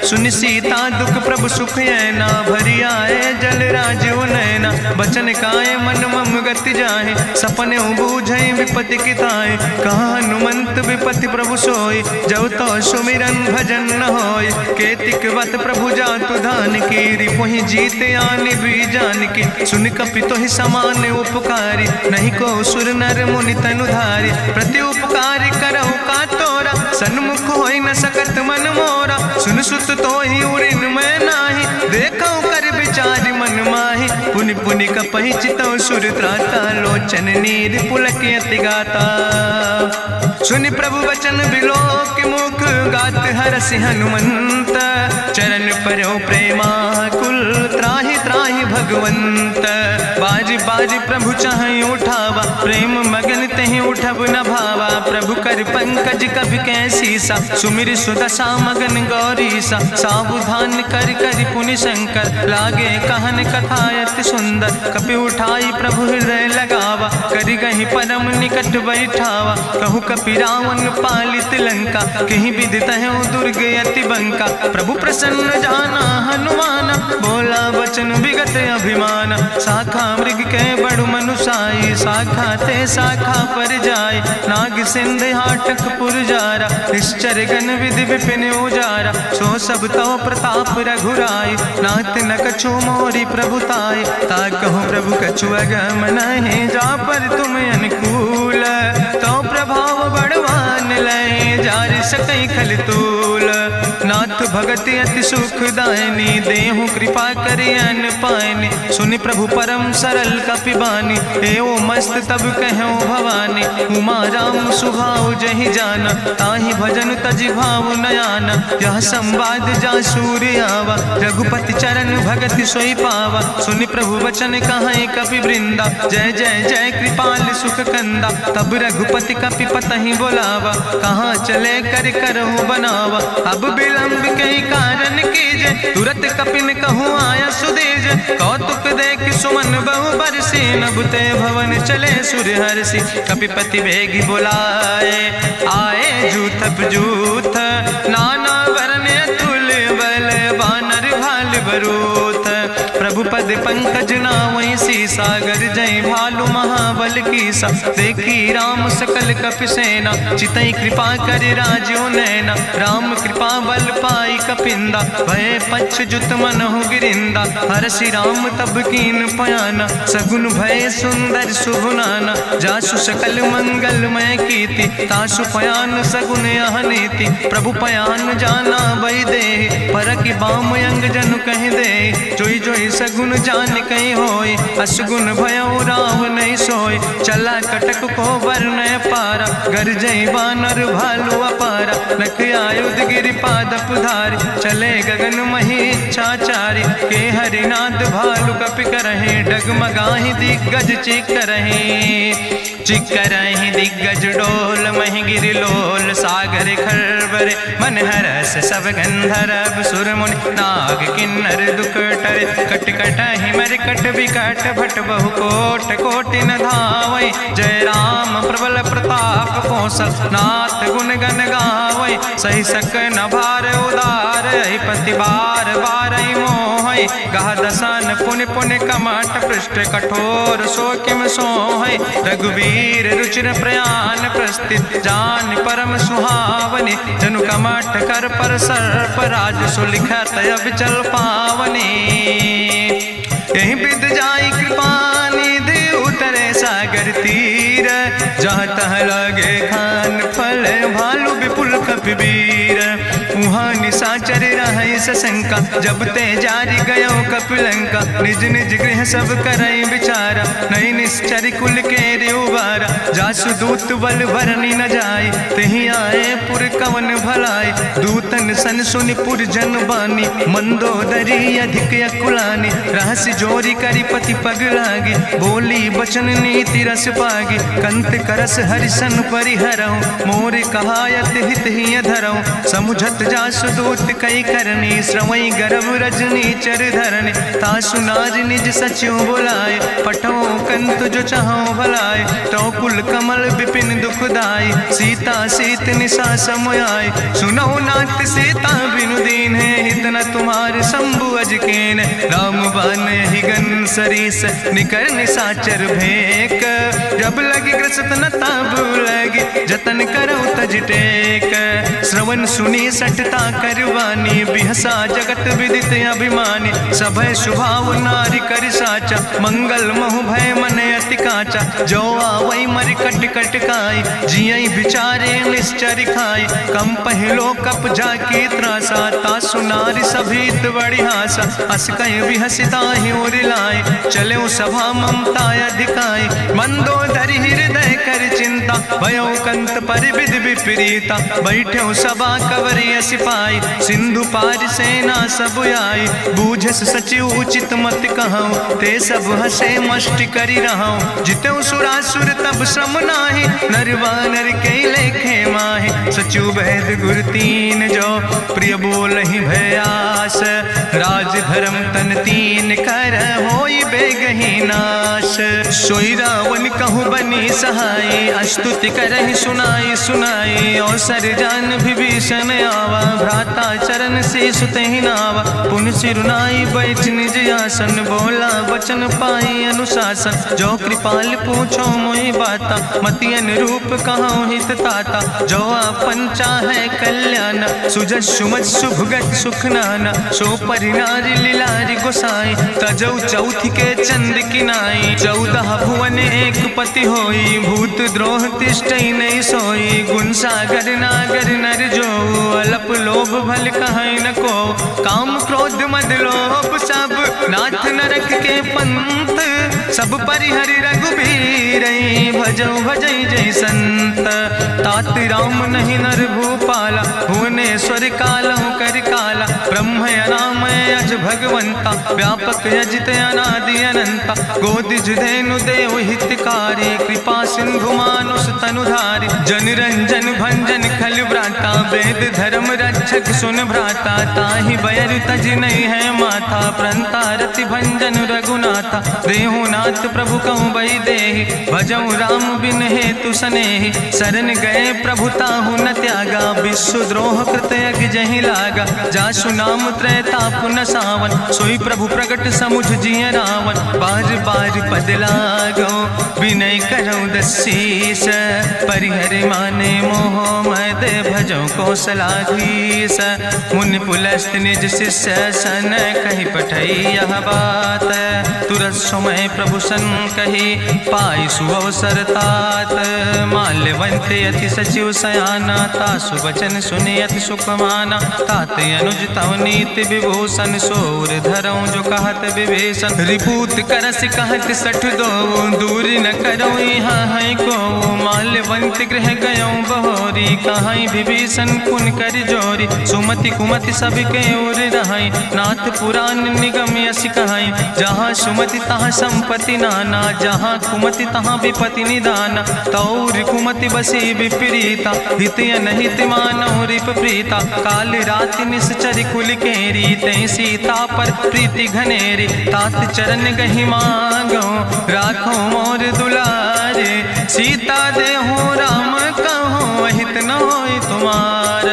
सुनि सीता दुख प्रभु सुख ऐना, भरि आए जल राजु नैना। बचन काए मन मम गति जाहे, सपने बूझै विपति किताए। कहा हनुमंत विपति प्रभु सोई, जब तो सुमिरन भजन न होय। केतिक वत प्रभु जातु धान की, रिपुहि जीत आनि भी जान की। सुन कपि तोहि समान उपकारी, नहीं को सुर नर मुनि तनुधारी। प्रति उपकार करहु का तोरा, सन्मुख होई न सकत मन मोरा। सुन सुत तोहि उरिन मैं नाही, देखौ कर विचारि मन माहि। पुनि पुनि कपहि चितौ सुर त्राता, लोचन नीर पुलक अति गाता। सुनि प्रभु वचन बिलोक मुख, गात हरषि हनुमंत। चरण परौ प्रेमाकुल, त्राहि त्राहि भगवंत। बाज बाज प्रभु चाहि उठावा, प्रेम मगन तेहि उठब न भावा। प्रभु कर पंकज कभि कैसीसा, सुमिर सुदशा मगन गौरीसा। सावधान कर कर पुनि शंकर, लागे कहन कथा अति सुंदर। कपि उठाई प्रभु हृदय लगावा, करि गहि परम निकट बैठावा। कहु कपि रावण पालित लंका, कहीं विधि तहु दुर्ग अति बंका। प्रभु प्रसन्न जाना हनुमाना, बोला वचन विगत अभिमाना। शाखा मृग के बड़ु मनुसाई, शाखा ते शाखा पर जाय। नाग सिंध हाटक पुरजारा, निश्चर गण विधि विपिन उजारा। सो सब तो प्रताप रघुराई, नाथ न कछु मोरी प्रभुताई। ता कहूँ प्रभु कछु अगम नहीं, जा पर तुम अनुकूल। तो प्रभाव बड़वान लय, जार सकई खल तूल। नाथ भगति अति सुखदायनी, देहु कृपा करि अन पायनी। सुनि प्रभु परम सरल कपिबानी, एओ मस्त तब कहूँ भवानी। उमा राम सुभाव जहि जाना, ताहि भजन तजि भाव नयाना। यह संवाद जा सूर्य आवा, रघुपति चरण भगति सोई पावा। सुनि प्रभु वचन कहाई कपि वृंदा, जय जय जय कृपाल सुख कंदा। तब रघुपति कपि पतहि बोलावा, कहाँ चले कर करहु बनावा। अब विलंब कई कारण कीजे, तुरत कपिन कहूँ आया सुदेज। कौतुक देख सुमन बहु बरसी, नभ ते भवन चले सुर हरषि। कपिपति वेगी बुलाए, आए जूथप जूथ, नाना वरन पद पंकज नावै सीसा, गर्जय भालु महाबल कीसा। देखी राम सकल कपि सेना, चितई कृपा कर राजो नैना। राम कृपा बल पाई कपिंदा, भय पक्ष जुत मनहु गिरिंदा। हरसि राम तब कीन पयाना, सगुन भय सुंदर शुभ नाना। जासु सकल मंगलमय कीर्ति, तासु पयान सगुन अहनीति। प्रभु पयान जाना बई दे, परकि बाम अंग जनु कहि दे। जोई जोई सगुन जान कहीं होय, असगुन भयो राव नहीं सोय। चला कटक को वर्णय पारा, गर्जय बानर भालु अपारा। लख आयुध गिरि पादप धारि, चले गगन मही इच्छाचारि। के हरिनाद भालु कपि करहि, डगमगाहि दिग्गज चिकरहि। चिकरहि दिग्गज डोल, महि गिरि लोल। सागर खरबर मन हरस, सब गंधर्व सुर मुनि। नाग किन्नर दुख टरे, कट कटहि मरकट विकट। भट बहु कोट कोटि न धावै, जय राम प्रबल प्रताप कौशल। नाथ गुण गण गावै, सही सक न भार उदार। पति बार बार मोहै, गह दसन पुनि पुनि कमठ। पृष्ठ कठोर सो किम सोहै, रघुवीर रुचिर प्रयाण। प्रस्थित जान परम सुहावनी, जनु कमठ कर पर सर्प। राज सुलिखत अविचल पावनी, यही विद जाई कृपा निधि। उतरे सागर तीर, जहाँ तह लगे खान फल। भालु विपुल कपिवीर, उहाँ निशाचर रहै सशंका। जब ते जारी गयो कपिलंका, निज निज गृह सब करई विचारा। नहीं निश्चर कुल के रेउबारा, जासु दूत बल भरनी न जाय। तेहि आए पुर कवन भलाई, दूतन सन सुनि पुर जन बानी। मंदोदरी अधिक अकुलानी, रहस्य जोरी करी पति पग लागी। बोली बचन नीति रस पागी, कंत करस हरिसन परिहरऊँ। मोर कहायत हित ही धरऊँ, समुझत जासु दूत कई करनी। श्रवई गर्भ रजनी चर धरनी, तासु नाज निज सचिव बुलाए। पठो कंत जो चाहो भलाए, तो कुल कमल विपिन दुखदाई। सीता सीत निशा समयाय, सुनो नाथ सीता बिनु दीन है। हित न तुम्हारे शंभु अजकेन, राम बान ही गन सरीस। निकर निशाचर भेक, जब लगी ग्रसत न ताब लगी। जतन करो तज टेक, श्रवण सुनी सटता करवानी। बिहसा जगत विदित अभिमानी, सभय स्वभाव नारी कर साचा। मंगल महु भय मन अति काचा, जो आवै मर कट कट खाई। जियई विचारे निश्चर खाई, कम पहलो कप जाकी त्रासा। तासु नारी सभीत बड़ी हासा, अस कहीं विहसिता ही उर लाए। चले सभा ममता अधिकाई, मंदोदरी हृदय कर चिंता। भयो कंत पर विध विपरीता, बैठे सभा कवरिय सिपाही। सिंधु पार सेना सब आई, बूझस सचिव उचित मत कहूँ। ते सब हसे मष्ट करी रहूँ, जितेऊ सुरासुर तब श्रम नाही। नरवानर के लेखे माहि, सचिव भेद गुर तीन जो। प्रिय बोल ही भयास, राज धर्म तन तीन कर। होई बेगही नाश, सोई रावण कहूँ बनी सहाय। अस्तुति करहि सुनाई सुनाई, अवसर जान विभीषण आवा। भ्राता चरण से सुतहि नावा, पुन सिरुनाई बैठ निज आसन। बोला वचन पाई अनुशासन, जो कृपाल पूछो मोहि बाता। मति अनुरूप कहूँ हित ताता, जो आपन चाहे कल्याण। सुजस सुमत सुभगत सुख नाना, सो परिनारी लीलारी गोसाई। तजौ चौथ के चंद किनाई, 14 भुवन एक पति होई। भूत द्रोह तिष्ठई नहीं सोई, गुण सागर नागर नर जो। अलप लोभ भल कहीं न को, काम क्रोध मद लोभ सब। नाथ नरक के पंथ, सब परिहरि रघुबीर। भजौ भजई जय संत, तात राम नहीं नर भूपाला। भुवनेश्वर कालहु कर काला, ब्रह्म अनामय अज भगवंता। व्यापक अजित अनादि अनंता, गोदिज धेनु देव हितकारी। कृपा सिंधु मानुष तनुधारी, जन रंजन भंजन खल व्राता। वेद धर्म रक्षक सुन भ्राता, ताहि बयर तज नहीं है माथा। प्रंता रति भंजन रघुनाथा, देहु नाथ प्रभु कहूँ बई देहि। भजऊ राम बिन हेतु सनेहि, शरण गए प्रभु ताहु न त्यागा, विश्वद्रोह कृत यज्ञ जहि लागा, जासु नाम त्रैताप न सावन, सोई प्रभु प्रगट समुझ जिय रावण, बार बार पद लागो विनय करौ दसीस, परिहर माने मोह मद भजौ कौशलाधीश, मुनि पुलस्त निज शिष्य सन कहि पठई यह बात, तुरत समय प्रभु सन कही पाई सुअवसर तात, माल्यवंत अति सचिव सयाना, तासु वचन सुनि अति सुख माना, तात अनुज तव नीति विभूषण, सोर धरऊं जो कहत विभीषण, रिपूत करस कहत सठ दो, दूर न करऊं यहाँ है को, माल्यवंत गृह गयऊं बहोरी, कहाई विभीषण पुन कर जोरी, सुमति कुमति सबके ओर रहाई, नाथ पुराण निगम यस कहाई, जहाँ सुमति तहाँ संपत्ति नाना, जहाँ कुमति तहाँ विपति निदाना, तौर कुमति बसी विपरीता, हित अनहित मानव रिप प्रीता, काल राति निश्चर कुल केरी, तै सीता पर प्रीति घनेरी, तात चरण गहि मांगो राखो मोर दुलारे, सीता देहु राम कहो अहित न होय तुम्हार,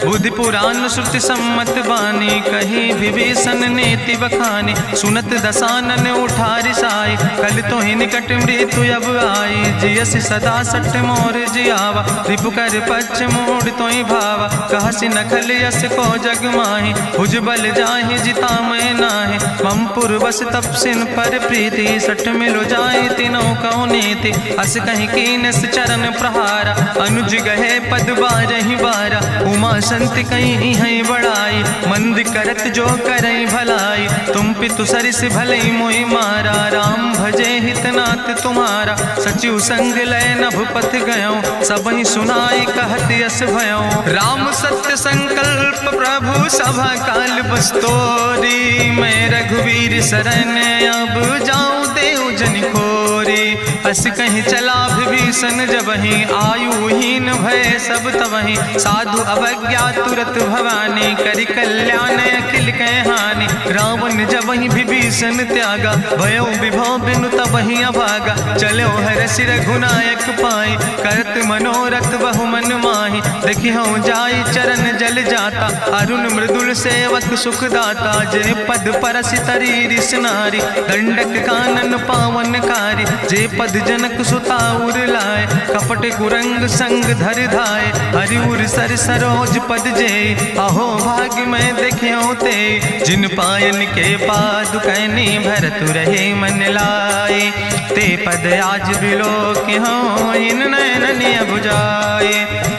बुद्धि पुराण श्रुति सम्मत बानी, कही विभीषण नेति बखानी, सुनत दसानन उठारि साई, कल तो ही निकट मृत्यु अब आई, जियस सदा सठ मोर जियावा, रिपु कर पक्ष मोड़ तो ही भावा, कहसि नखल यस को जग माही, भुज बल जाहि जिता मैं नाही, ममपुर बस तपसिन पर प्रीति, सठ मिलो जाए तीनों कौ नीति, अस कहीं कीनस चरण प्रहारा, अनुज गहे पद बारहि बारा, उमा संत कहीं है बड़ाई, मंद करत जो करई भलाई, तुम पितु सरिस भलई मोहि मारा, राम भजे हितनाथ तुम्हारा, सचिव संग लय नभ पथ गयो, सबहि सुनाई कहत यस भयो, राम सत्य संकल्प प्रभु सभा काल बस्तोरी, मैं रघुवीर शरण अब जाऊं देव जन खोरी, अस कहीं चला विभीषण जबहि, आयुहीन भय सब तबहि, साधु अवज्ञा तुरत भवानी, करि कल्याण अखिल कह हानि, रावण जबहि विभीषण त्यागा, भयो विभव बिनु तबहि अभागा, चलो हरसि रघुनायक पाई, करत मनोरथ बहु मन माही, देखिहु जाई चरण जल जाता, अरुण मृदुल सेवक सुख दाता, जे पद परसि तरी रिस नारी, दंडक कानन पावन कारी, जे पद जनक सुता उर लाए, कपट कुरंग संग धर धाय, हरिउर सर सरोज पद जे, अहो भाग्य मैं देख्यो ते, जिन पायन के पादु कहनी भरत रहे मन लाए, ते पद आज बिलोक हो इन नयन बुझाए,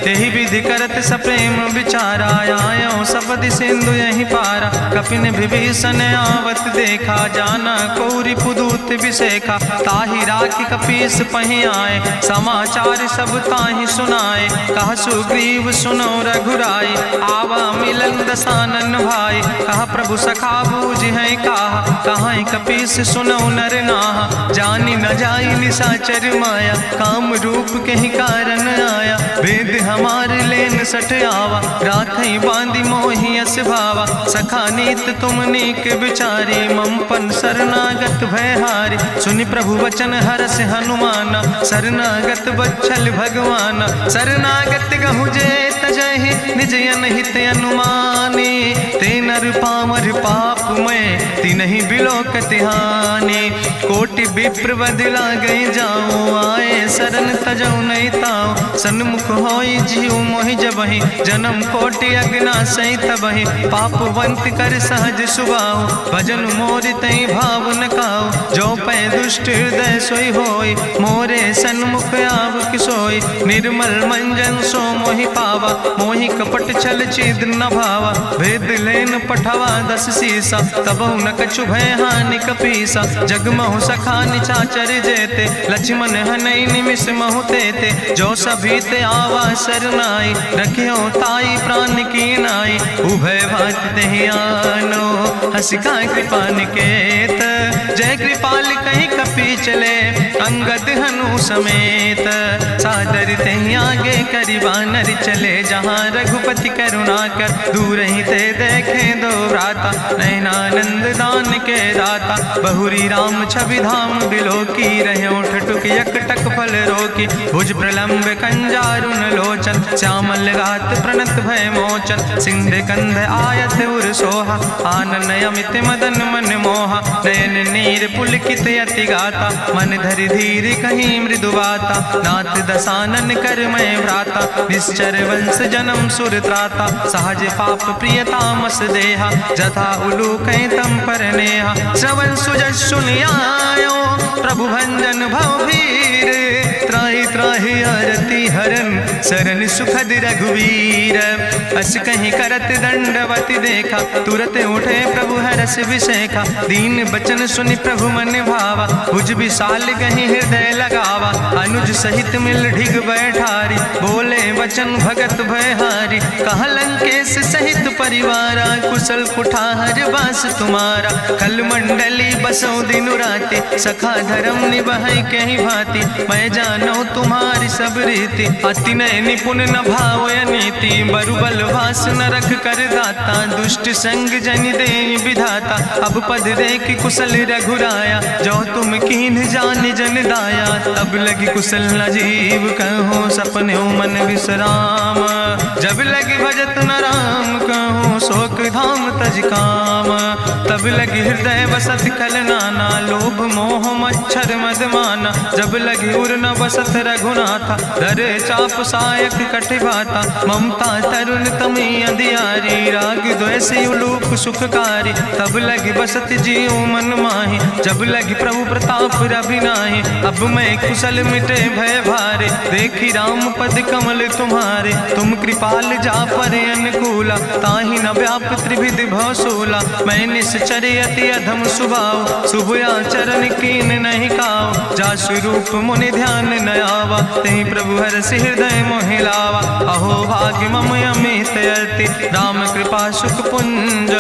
तेहि विधि करत सप्रेम विचारा, आयो सपदि सिंधु यही पारा, कपिन विभीषण आवत देखा, जाना कौरि पुदूत विशेखा, ताहि राखि कपीस पहि आए, समाचार सब ताहि सुनाए, कहा सुग्रीव सुनो रघुराई, आवा मिलन दसानन भाई, कहा प्रभु सखा बूझ है कहा कपीस सुनो नर नाहा, जानी न जाई निशाचर माया, काम रूप के ही कारण आया, वेद हमार लेन सठ आवा, राखई बांधी मोहि यस भावा, सखा नीत तुम नीक विचारी, ममपन शरणागत भयहारी, सुनि प्रभु वचन हरस हनुमाना, शरणागत बच्छल भगवाना, शरणागत गहु जे तजहि निज अनहित अनुमानी, ते नर पामर पाप में तिनहि बिलोकत हानि, कोटि विप्र बदला गई जाऊं, आए शरण तजऊ नहीं ताऊ, सन्मुख होई जीव मोहि जबहि, जन्म कोटि अग्ना सही तबहि, पापवंत कर सहज सुभाऊ, भजन मोर तई भाव न काऊ, जो पै दुष्ट हृदय सोई होई, मोरे सन्मुख आव किसोई, निर्मल मंजन सो मोहि पावा, मोहि कपट छल छिद्र न भावा, भेद लेन पठवा दस सीसा, तबहु न कछु भय हानि कपीसा, जगमहु सखा निचाचर जेते, लक्ष्मण हनई निमिष महु तेते, जो सभी ते आवा सरनाई, रखियो ताई प्राण की नाई, उभय भात तेहि आनो, हसिका कृपा निकेत, जय कृपाल कहीं कपी चले, अंग अंगद हनु समेत। सादर तहि आगे करि बानर चले, जहाँ रघुपति करुणा कर दूर ही ते देखे दो भ्राता। नयनानंद दान के दाता, बहुरी राम छवि धाम बिलोकी। रहे ठटुक यकटक फल रोकी, भुज प्रलंब कंजारुन लोचन। श्यामल गात प्रणत भय मोचन, सिंध कंध आयत उर सोहा। आनन अमित मदन मन मोहा, नयन नीर पुलकित अति गाता। मन धरि धीर कहीं मृदु बाता, नाथ दसानन कर मैं भ्राता। निश्चर वंश जन्म सुर त्राता, सहज पाप प्रिय तामस देहा। जथा उलूक तम पर नेहा, श्रवण सुजस सुनियायो। प्रभु भंजन भव भीर, त्राहि त्राहि आरती हरन। शरण सुखद रघुवीर, अस कहीं करत दंडवत देखा। तुरत उठे प्रभु हरस विशेखा, दीन बचन सुनि प्रभु मन भावा। भुज विशाल कहीं हृदय लगावा, अनुज सहित मिल ढिग बैठारी। बोले वचन भगत भयहारी, कहा लंकेश सहित परिवारा। कुशल कुठार बास तुम्हारा, कल मंडली बसो दिनु राति। सखा धर्म निभाई कहीं भांति, मैं जानो तुम्हारी सब रीति। अति नय निपुण न भाव नीति, बरुबल भास न रख कर दाता। दुष्ट संग जन दे विधाता, अब पद देख कुशल रघुराया। जो तुम कीन जान जन दाया, तब लगी कुशल न जीव कहो। सपने मन विश्राम, जब लगी भजत न राम कहो। शोक धाम तज काम, तब लगी हृदय बसत खल नाना। लोभ मोह मच्छर मद माना, जब लगी उर न बसत रघुनाथा। धर चाप सायक कटिभाता, ममता तरुण तमी अंधियारी। राग द्वेष उलूक सुखकारी, तब लगी बसत जीव मन माही। जब लगी प्रभु प्रताप रवि नाही, अब मैं कुशल मिटे भय भारे। देखी राम पद कमल तुम्हारे, तुम कृपाल जा पर अनुकूला। ताहि न व्याप त्रिविध भवसूला, मैं निश्चर अति अधम स्वभाव। शुभ आचरण कीन नहीं काव, जा स्वरूप मुनि ध्यान न आवा। तेहि प्रभु हरषि हृदय मोहि लावा। अहो भाग्य मम अमित अति, राम कृपा सुख पुंज।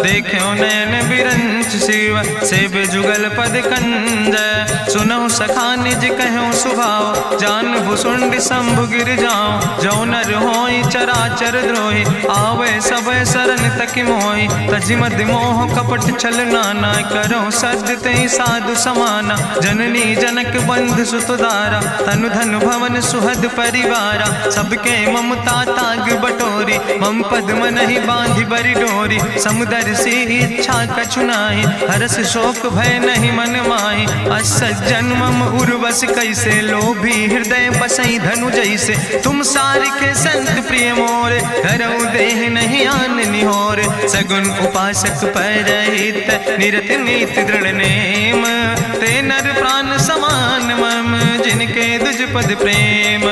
देखो नयन बिरंच शिव, सेव जुगल पद कंज। सुनहु सखा निज कहूँ सुभाव, जान भुसुंड शंभु गिर जाऊं। जो नर होई चराचर द्रोही, आवे सब शरण तक मोहि। तजि मद मोह कपट छल नाना, करो सद तेहि साधु समाना। जननी जनक बंधु सुत दारा, तनु धन भवन सुहद परिवारा। सबके ममता ताग बटोरी, मम पद मन ही बांधि बरी डोरी। समुदर सी इच्छा कछु नाही, हरस शोक भय नहीं मन माही। असज्जन मम उर्वश कैसे, लोभी हृदय बसई धनु जैसे। तुम सारिके संत प्रिय मोरे, धरऊ देह नहीं आन निहोर। सगुन उपासक परहित, निरत नीति दृढ़ नेम। ते नर प्राण समान मम, जिनके दुज पद प्रेम।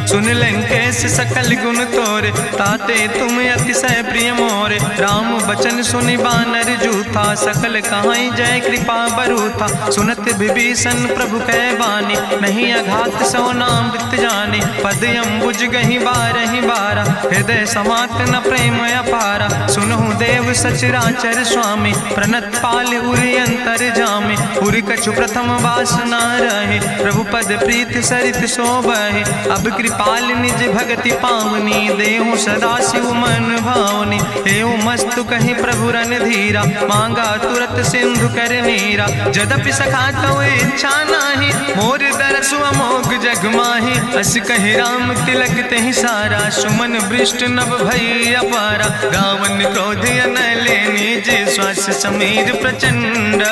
सुन लंकेश सकल गुण तोरे, ताते तुम अतिशय प्रिय मोरे। राम बचन सुनि बानर जूथा, सकल कहाई जय कृपा बरूथा। सुनत विभीषण प्रभु कै बानी, नहीं अघात सो नाम वृत जानी। पद अम्बुज गहि बारहि बारा, हृदय समात न प्रेम अपारा। सुनहु देव सचराचर स्वामी, प्रणत पाल उरि अंतर जामी। उरि कछु प्रथम वासना रहे, प्रभु पद प्रीत सरित शोभहि। अब कृपाल निज भगति पावनी, देहु सदा शिव मन भावनी। एवं मस्तु कहि प्रभु रन धीरा, मांगा तुरत सिंधु कर नीरा। जदपि सखा तो इच्छा नाही, मोर दरसु अमोघ जग माही। अस कहि राम तिलक तेहि सारा, सुमन वृष्ट नभ भई अपारा। गावन क्रोध अनले निज, श्वास समीर प्रचंड।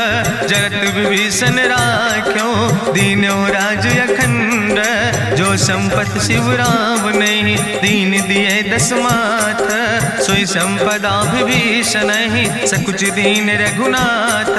जगत विभीषण राख्यो, दीनो राज अखंड। जो संपत शिव राम नहीं, दीन दिए दस माथ। सोई संपदा विभीषण नहीं, सकुच दीन रघुनाथ।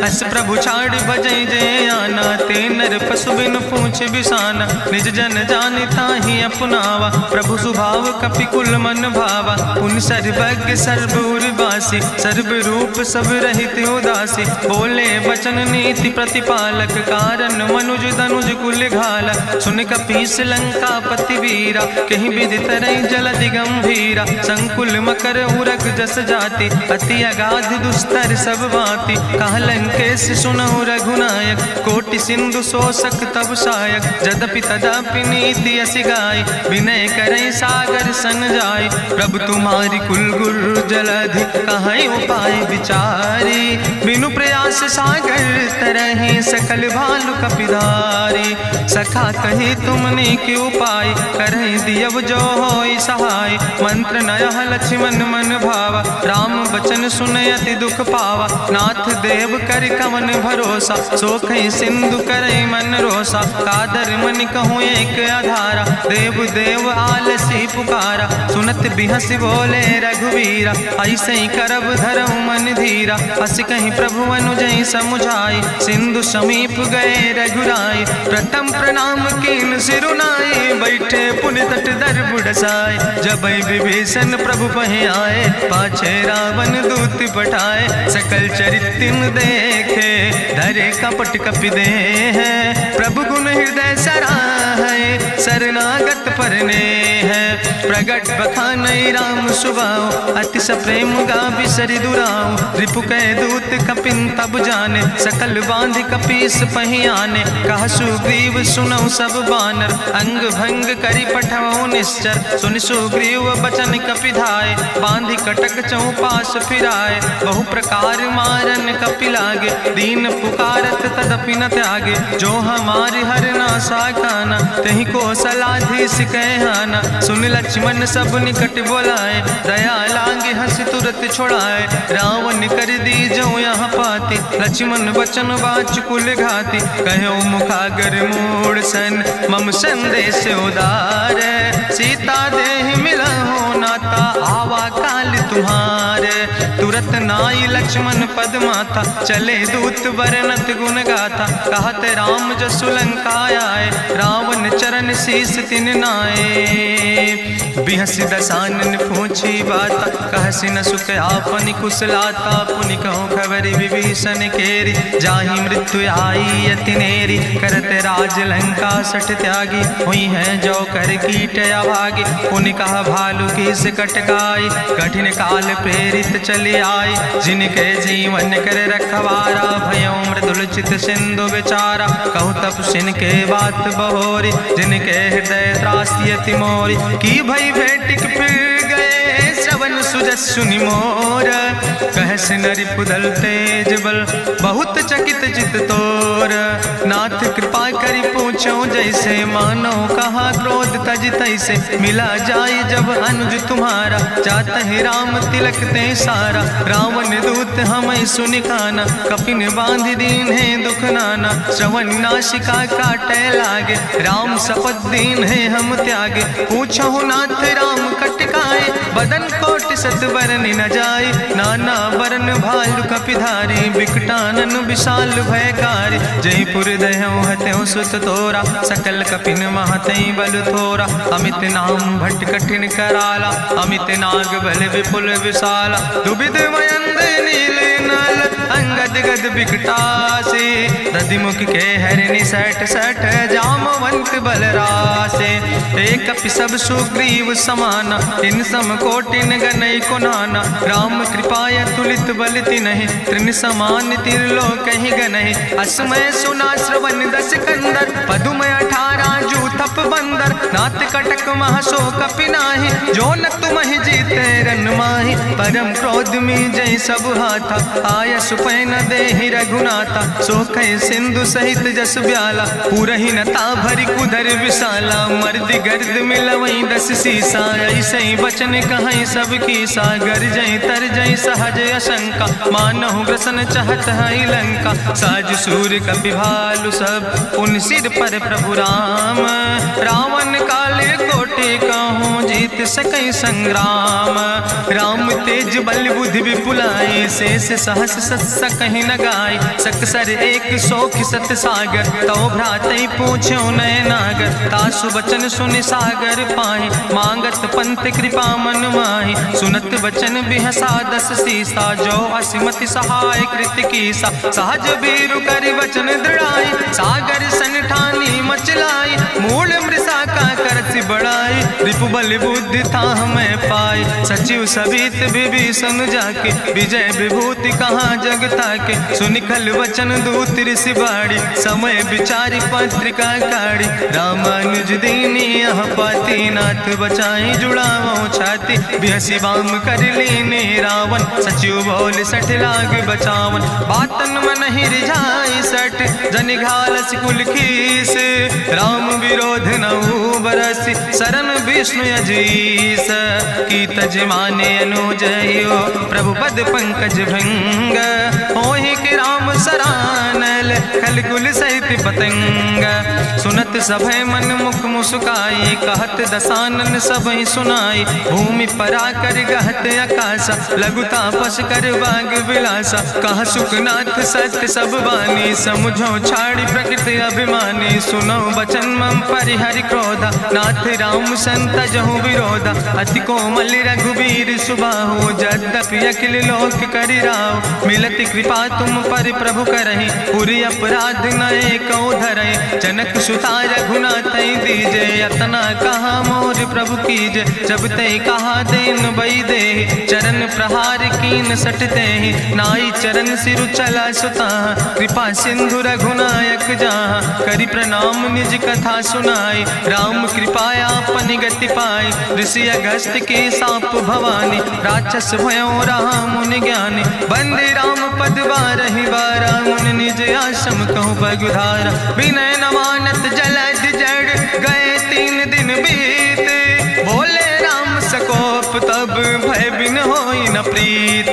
अस प्रभु छाड़ भजई जय आना, ते नर पशु बिन पूछ बिसाना। निज जन जानिता ही अपनावा, प्रभु स्वभाव कपिकुल मन भावा। पुन सर्वज्ञ सर्वउर्वासी, सर्व रूप सब रहित उदासी। बोले वचन नीति प्रतिपालक, कारण मनुज दनुज कुल घाला। सुन कपीस लंका पति वीरा, कहीं विधि तरई जलधि गंभीरा। संकुल मकर उरग जस जाति, अति अगाध दुस्तर सब भांति। कहा लंकेश सुनहु रघुनायक, कोटि सिंधु सो तोषक तब सायक, जदपि तदपि नीति असि गाय, विनय करें सागर सन जाय। प्रभु तुम्हारी कुल गुरु जलधि, कहीं उपाय विचारी, बिनु प्रयास सागर तरहि, सकल भालु कपिधारी। सखा कही तुमने के उपाय, करहि दियव जो होई सहाय। मंत्र नयह लक्ष्मण मन भावा, राम बचन सुनय अति दुख पावा। नाथ देव कर कवन भरोसा, सोखई सिंधु करई मन रोसा। कादर मन कहूँ एक आधारा, देव देव आलसी पुकारा। सुनत बिहस बोले रघुवीरा, ऐसे ही करब धरऊ मन धीरा। हस कहीं प्रभु अनुजय समुझाई, सिंधु समीप गए रघुराई। प्रथम प्रणाम कीन सिरुनाई, बैठे पुनि तट दर बुढ़साए। जब विभीषण प्रभु पहे आए, पाछे रावण दूत पठाए। सकल चरित्र देखे, धरे कपट कपि दे है। प्रभु गुण हृदय सराहै, शरणागत परने है। प्रगट बखानई राम सुभाओ, अति सप्रेम गावि सरि दुराओ। रिपु कै दूत कपिन तब जाने, सकल बांधि कपीस पहि आने। कहा सुग्रीव सुनौ सब बानर, अंग भंग करि पठवौ निश्चर। सुनि सुग्रीव बचन कपिधाय, बांधि कटक चौपास फिराए। बहु प्रकार मारन कपि लागे, दीन पुकारत तदपि न त्यागे। जो हमारि हर ना साकाना, तहि कौशलाधीश कहना। सुन लक्ष्मण सब निकट बोलाए, दया लागे हंस तुरत छोड़ाए। रावण कर दी जो यहाँ पाती, लक्ष्मण बचन बाच कुल घाती। कहो मुखागर मूढ़ सन, मम संदेश उदार। सीता देह मिला हो नाता, आवा काल तुम्हारे। तुरत नाई लक्ष्मण पद माथा, चले दूत बरनत गुण गाथा। कहत राम जसु लंका आए, रावण चरण शीस तिन नाए। बिहसी दसानन पूछी बाता, कहसी न सुख आपन कुशलाता। पुनि कहूँ खबरि विभीषण केरी, जाहि मृत्यु आई अति नेरी। करत राज लंका सठ त्यागी, हुई है जो कर कीट अभागी। पुनि कहा भालू कीस कटकाई, कठिन काल प्रेरित चली आई। जिनके जीवन कर रखवारा, भयो मृदुल चित सिंधु विचारा। कहूँ तप सिन के बात बहोरी, जिनके हृदय त्रासी अति मोरी। की भई भेटिक फिर गए, श्रवण सुजस सुनि मोर। कहस नरि पुदल तेज बल, बहुत चकित चित तोर। नाथ कृपा करि पूछो जैसे, मानो कहा क्रोध तज तैसे। मिला जाय जब अनुज तुम्हारा, जात है राम तिलक ते सारा। रावण दूत हमें सुनि काना, कपिन बांध दीन है दुख नाना। श्रवण नासिका काटे लागे, राम शपथ दीन है हम त्यागे। पूछो नाथ राम कटकाए, बदन कोटि सत बरन न जाए। नाना बरन भालु कपिधारी, बिकटानन विशाल भयकारी। जयपुर दह्यों हत्यों सुत तोरा, सकल कपिन महतई बल थोरा। अमित नाम भट्ट कठिन कराला, अमित नाग बल विपुल विशाला। दुबिध मयंद नील नल, अंगद गद बिकटासे। दधिमुख के हरिणि सठ सठ, जामवंत बलरासे। एक कपि सब सुग्रीव समाना, इन सम कोटिन गनई को नाना। राम कृपाय तुलित बल तिन्हि, त्रिन समान तिरलोक ही गनहि। असमय सुना श्रवण दस कंदर, पदुमय 18 जूथप बंदर। नाथ कटक महसो कपि नाहि, जो न तुमहि जीते रन माहि। परम क्रोध में जय सब हाथा, आय सुपै न देहि रघुनाथा। सो कह सिंधु सहित जस ब्याला, पूरहि नता भरि कुधर विशाला। मर्द गर्द मिलवई 10 सीसा, ऐसे बचन कहीं सब की सागर। जय तर जय सहज अशंका, मानहु ग्रसन चाहत है लंका। साज सूर कपि भालु सब, उन सिर पर प्रभु राम। रावण काले कोटि कहूँ, जीत सकई संग्राम। राम तेज बल बुद्धि विपुलाई, शेष सहस सत कहीं न गाय। सकसर 100 सत सागर, तो भ्रातई पूछो नय नागर। तासु बचन सुनि सागर पाहि, मांगत पंथ कृपा मन माहि। सुनत बचन बिहसा 10 सीसा, जो असिमति सहाय कृत कीसा। सहज बीरु करि वचन दृढ़ाई, सागर सन ठानी मचलाई। मूल मृषा का करसि बड़ाई, अल्प बल बुद्धि था हमें पाई, सचिव सबित विभीषण जाके, विजय विभूति कहाँ जग ताके। सुनि खल वचन दूत ऋषि बाड़ी, समय विचारी पत्रिका काढ़ी। रामानुज दीनी यह पाती, नाथ बचाई जुड़ावो छाती। बिहसी बाम कर लीने रावण, सचिव बोल सठ लाग बचावन। बातन मन ही रिझाई सठ, जनि घालस कुल खीस। राम विरोध नहु बरसी, शरण विष्णु अजीस। की तज माने अनुजयो, प्रभु पद पंकज भंग। होहि के राम सरानल, खल कुल सहित पतंग। सुनत सभय मन मुख मुस्काई, कहत दसानन सबहि सुनाई। भूमि परा कर गहत आकाशा, लघु तापस कर बाग विलासा। कहा सुखनाथ सत्य सब बानी, समुझो छाड़ी प्रकृति अभिमानी। सुनो बचन मम परिहरि क्रोधा, नाथ राम संत जहु विरोधा। अति कोमल रघुबीर सुबाहु, यद्यपि अखिल लोक करि राव। मिलति कृपा तुम पर प्रभु करहि, पुरि अपराध नए कौ धरहि। जनक सुता रघुनाथ दीजे, यतना कहा मोर प्रभु कीजे। जब ते कहा देन बई दे, चरण प्रहार कीन सट दे। नाई चरण सिरु चला सुता, कृपा सिंधु रघुनायक जहाँ। करि प्रणाम निज कथा सुनाई, राम कृपाया अपनी गति पाई। ऋषि अगस्त के साप भवानी, राक्षस भयो रहा मुनि ज्ञानी। बंदे राम पद बारहि बारा, मुनि निज आश्रम कहु बगुधारा। विनय न मानत जलद जड़, गए 3 दिन बीते। बोले राम सकोप तब, भय बिन होई न प्रीत।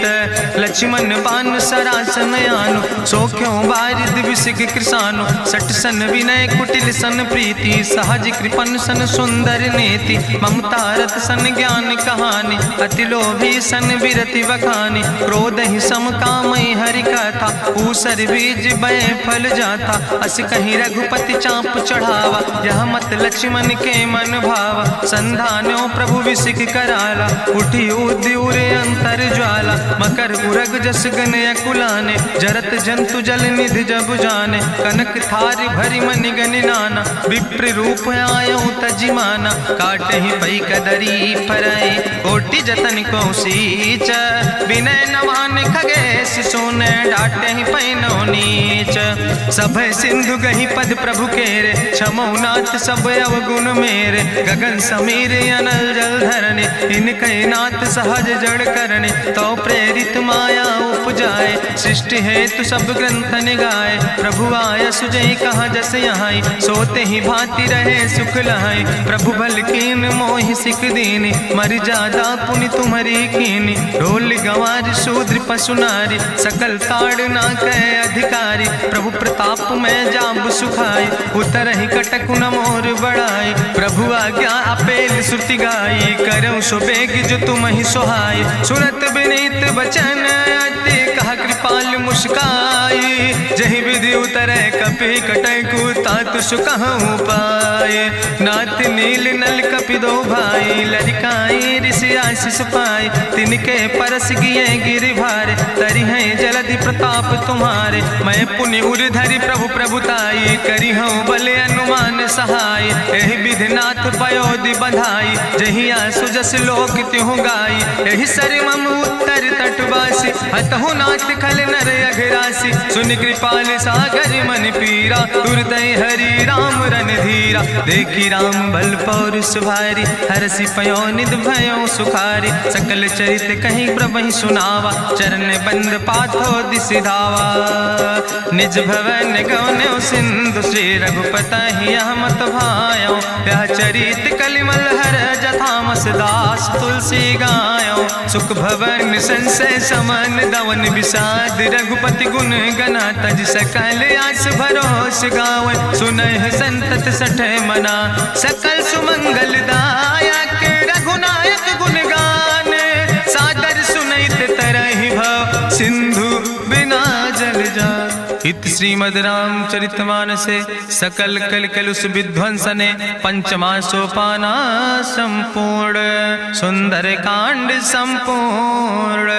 लक्ष्मण बान सरासन यानु, सोख्यो बारिद विसिग कृसानु। सठ सन विनय कुटिल सन प्रीति, सहज कृपन सन सुंदर नीति। ममता रत सन ज्ञान कहानी, अति लोभी सन विरति बखानी। क्रोध ही सम कामई हरि कथा, ऊसर बीज बय फल जाता। अस कहीं रघुपति चाप चढ़ावा, यह मत लक्ष्मण के मन भावा। संधान्यो प्रभु विसिक कराला, उठी उद्यूर अंतर ज्वाला। मकर उरग जस गन अकुलाने, जरत जंतु जल निधि जब जाने। कनक थारी भरी मनि गनि नाना, विप्र रूप आयो तजिमाना। काटहि पई कदरी फरई, कोटि जतन को सींच। विनय नवान खगेश सोने, डाटहि पैनो नीच। सब सिंधु गहि पद प्रभु केरे, क्षमो नाथ सब अवगुण मेरे। गगन समीर अनल जल धरने, इनके नाथ सहज जड़ करने। तो प्रेरित माया उपजाए, सृष्टि हेतु सब ग्रंथ निगाए। प्रभु आय सुजई कहा जस यहाँ, सोते ही भांति रहे सुख लहाई। प्रभु भल कीन मोहि सिख दीनी, मर जादा पुनि तुम्हारी कीनी। ढोल गंवार शूद्र पशु नारी, सकल ताड़ ना कहे अधिकारी। प्रभु प्रताप में जाब सुखाई, उतर ही कटक न मोर बढ़ाई। प्रभु आज्ञा अपेल श्रुति गाई, करऊँ सो बेग जो तुम ही सोहाई। सुनत विनीत बचन अति, कहा कृपाल मुस्काई। जहि विधि उतरे कपि कटकु, तातु सुकहु पाए। नाथ नील नल कपि दो भाई, लरिकाई ऋषि आशीष पाए। तिनके परस गिए गिरि भारे, तरि हैं जलधि प्रताप तुम्हारे। मैं पुनि उर धरि प्रभु प्रभुताई, करी हूँ बल अनुमान सहाय। एहि विधि नाथ पयोधि बधाई, जहिया सुजस लोक त्यों गाई। एहि सर मम उत्तर तटवासी, हतहु नाथ खल नर अघरासी। सुनि कृपाल सागर मन पीरा, तुरत हरि राम रणधीरा। देखी राम बल पौरुष भारी, हरसि पयो निध भयो सुखारी। सकल चरित कहीं प्रभु सुनावा, चरण बंद पाथो दिसि धावा। निज भवन गौन्यो सिंधु, श्री रघुपति यह मत भायो। यह चरित कलिमल हर जथामस, दास तुलसी गायो। सुख भवन संसय समन, दवन विषाद रघुपति गुण गना। तज सकल आस भरोस गावे, सुनहि संतत सठ मना। सकल सुमंगल दायक, रघुनायक गुण गाने। सादर सुनैत तरहि भव, सिंधु बिना जल जा। इत श्रीमद् रामचरितमानसे सकल कलकलुष विध्वंसने। पंचमा सोपाना संपूर्ण, सुंदर कांड संपूर्ण।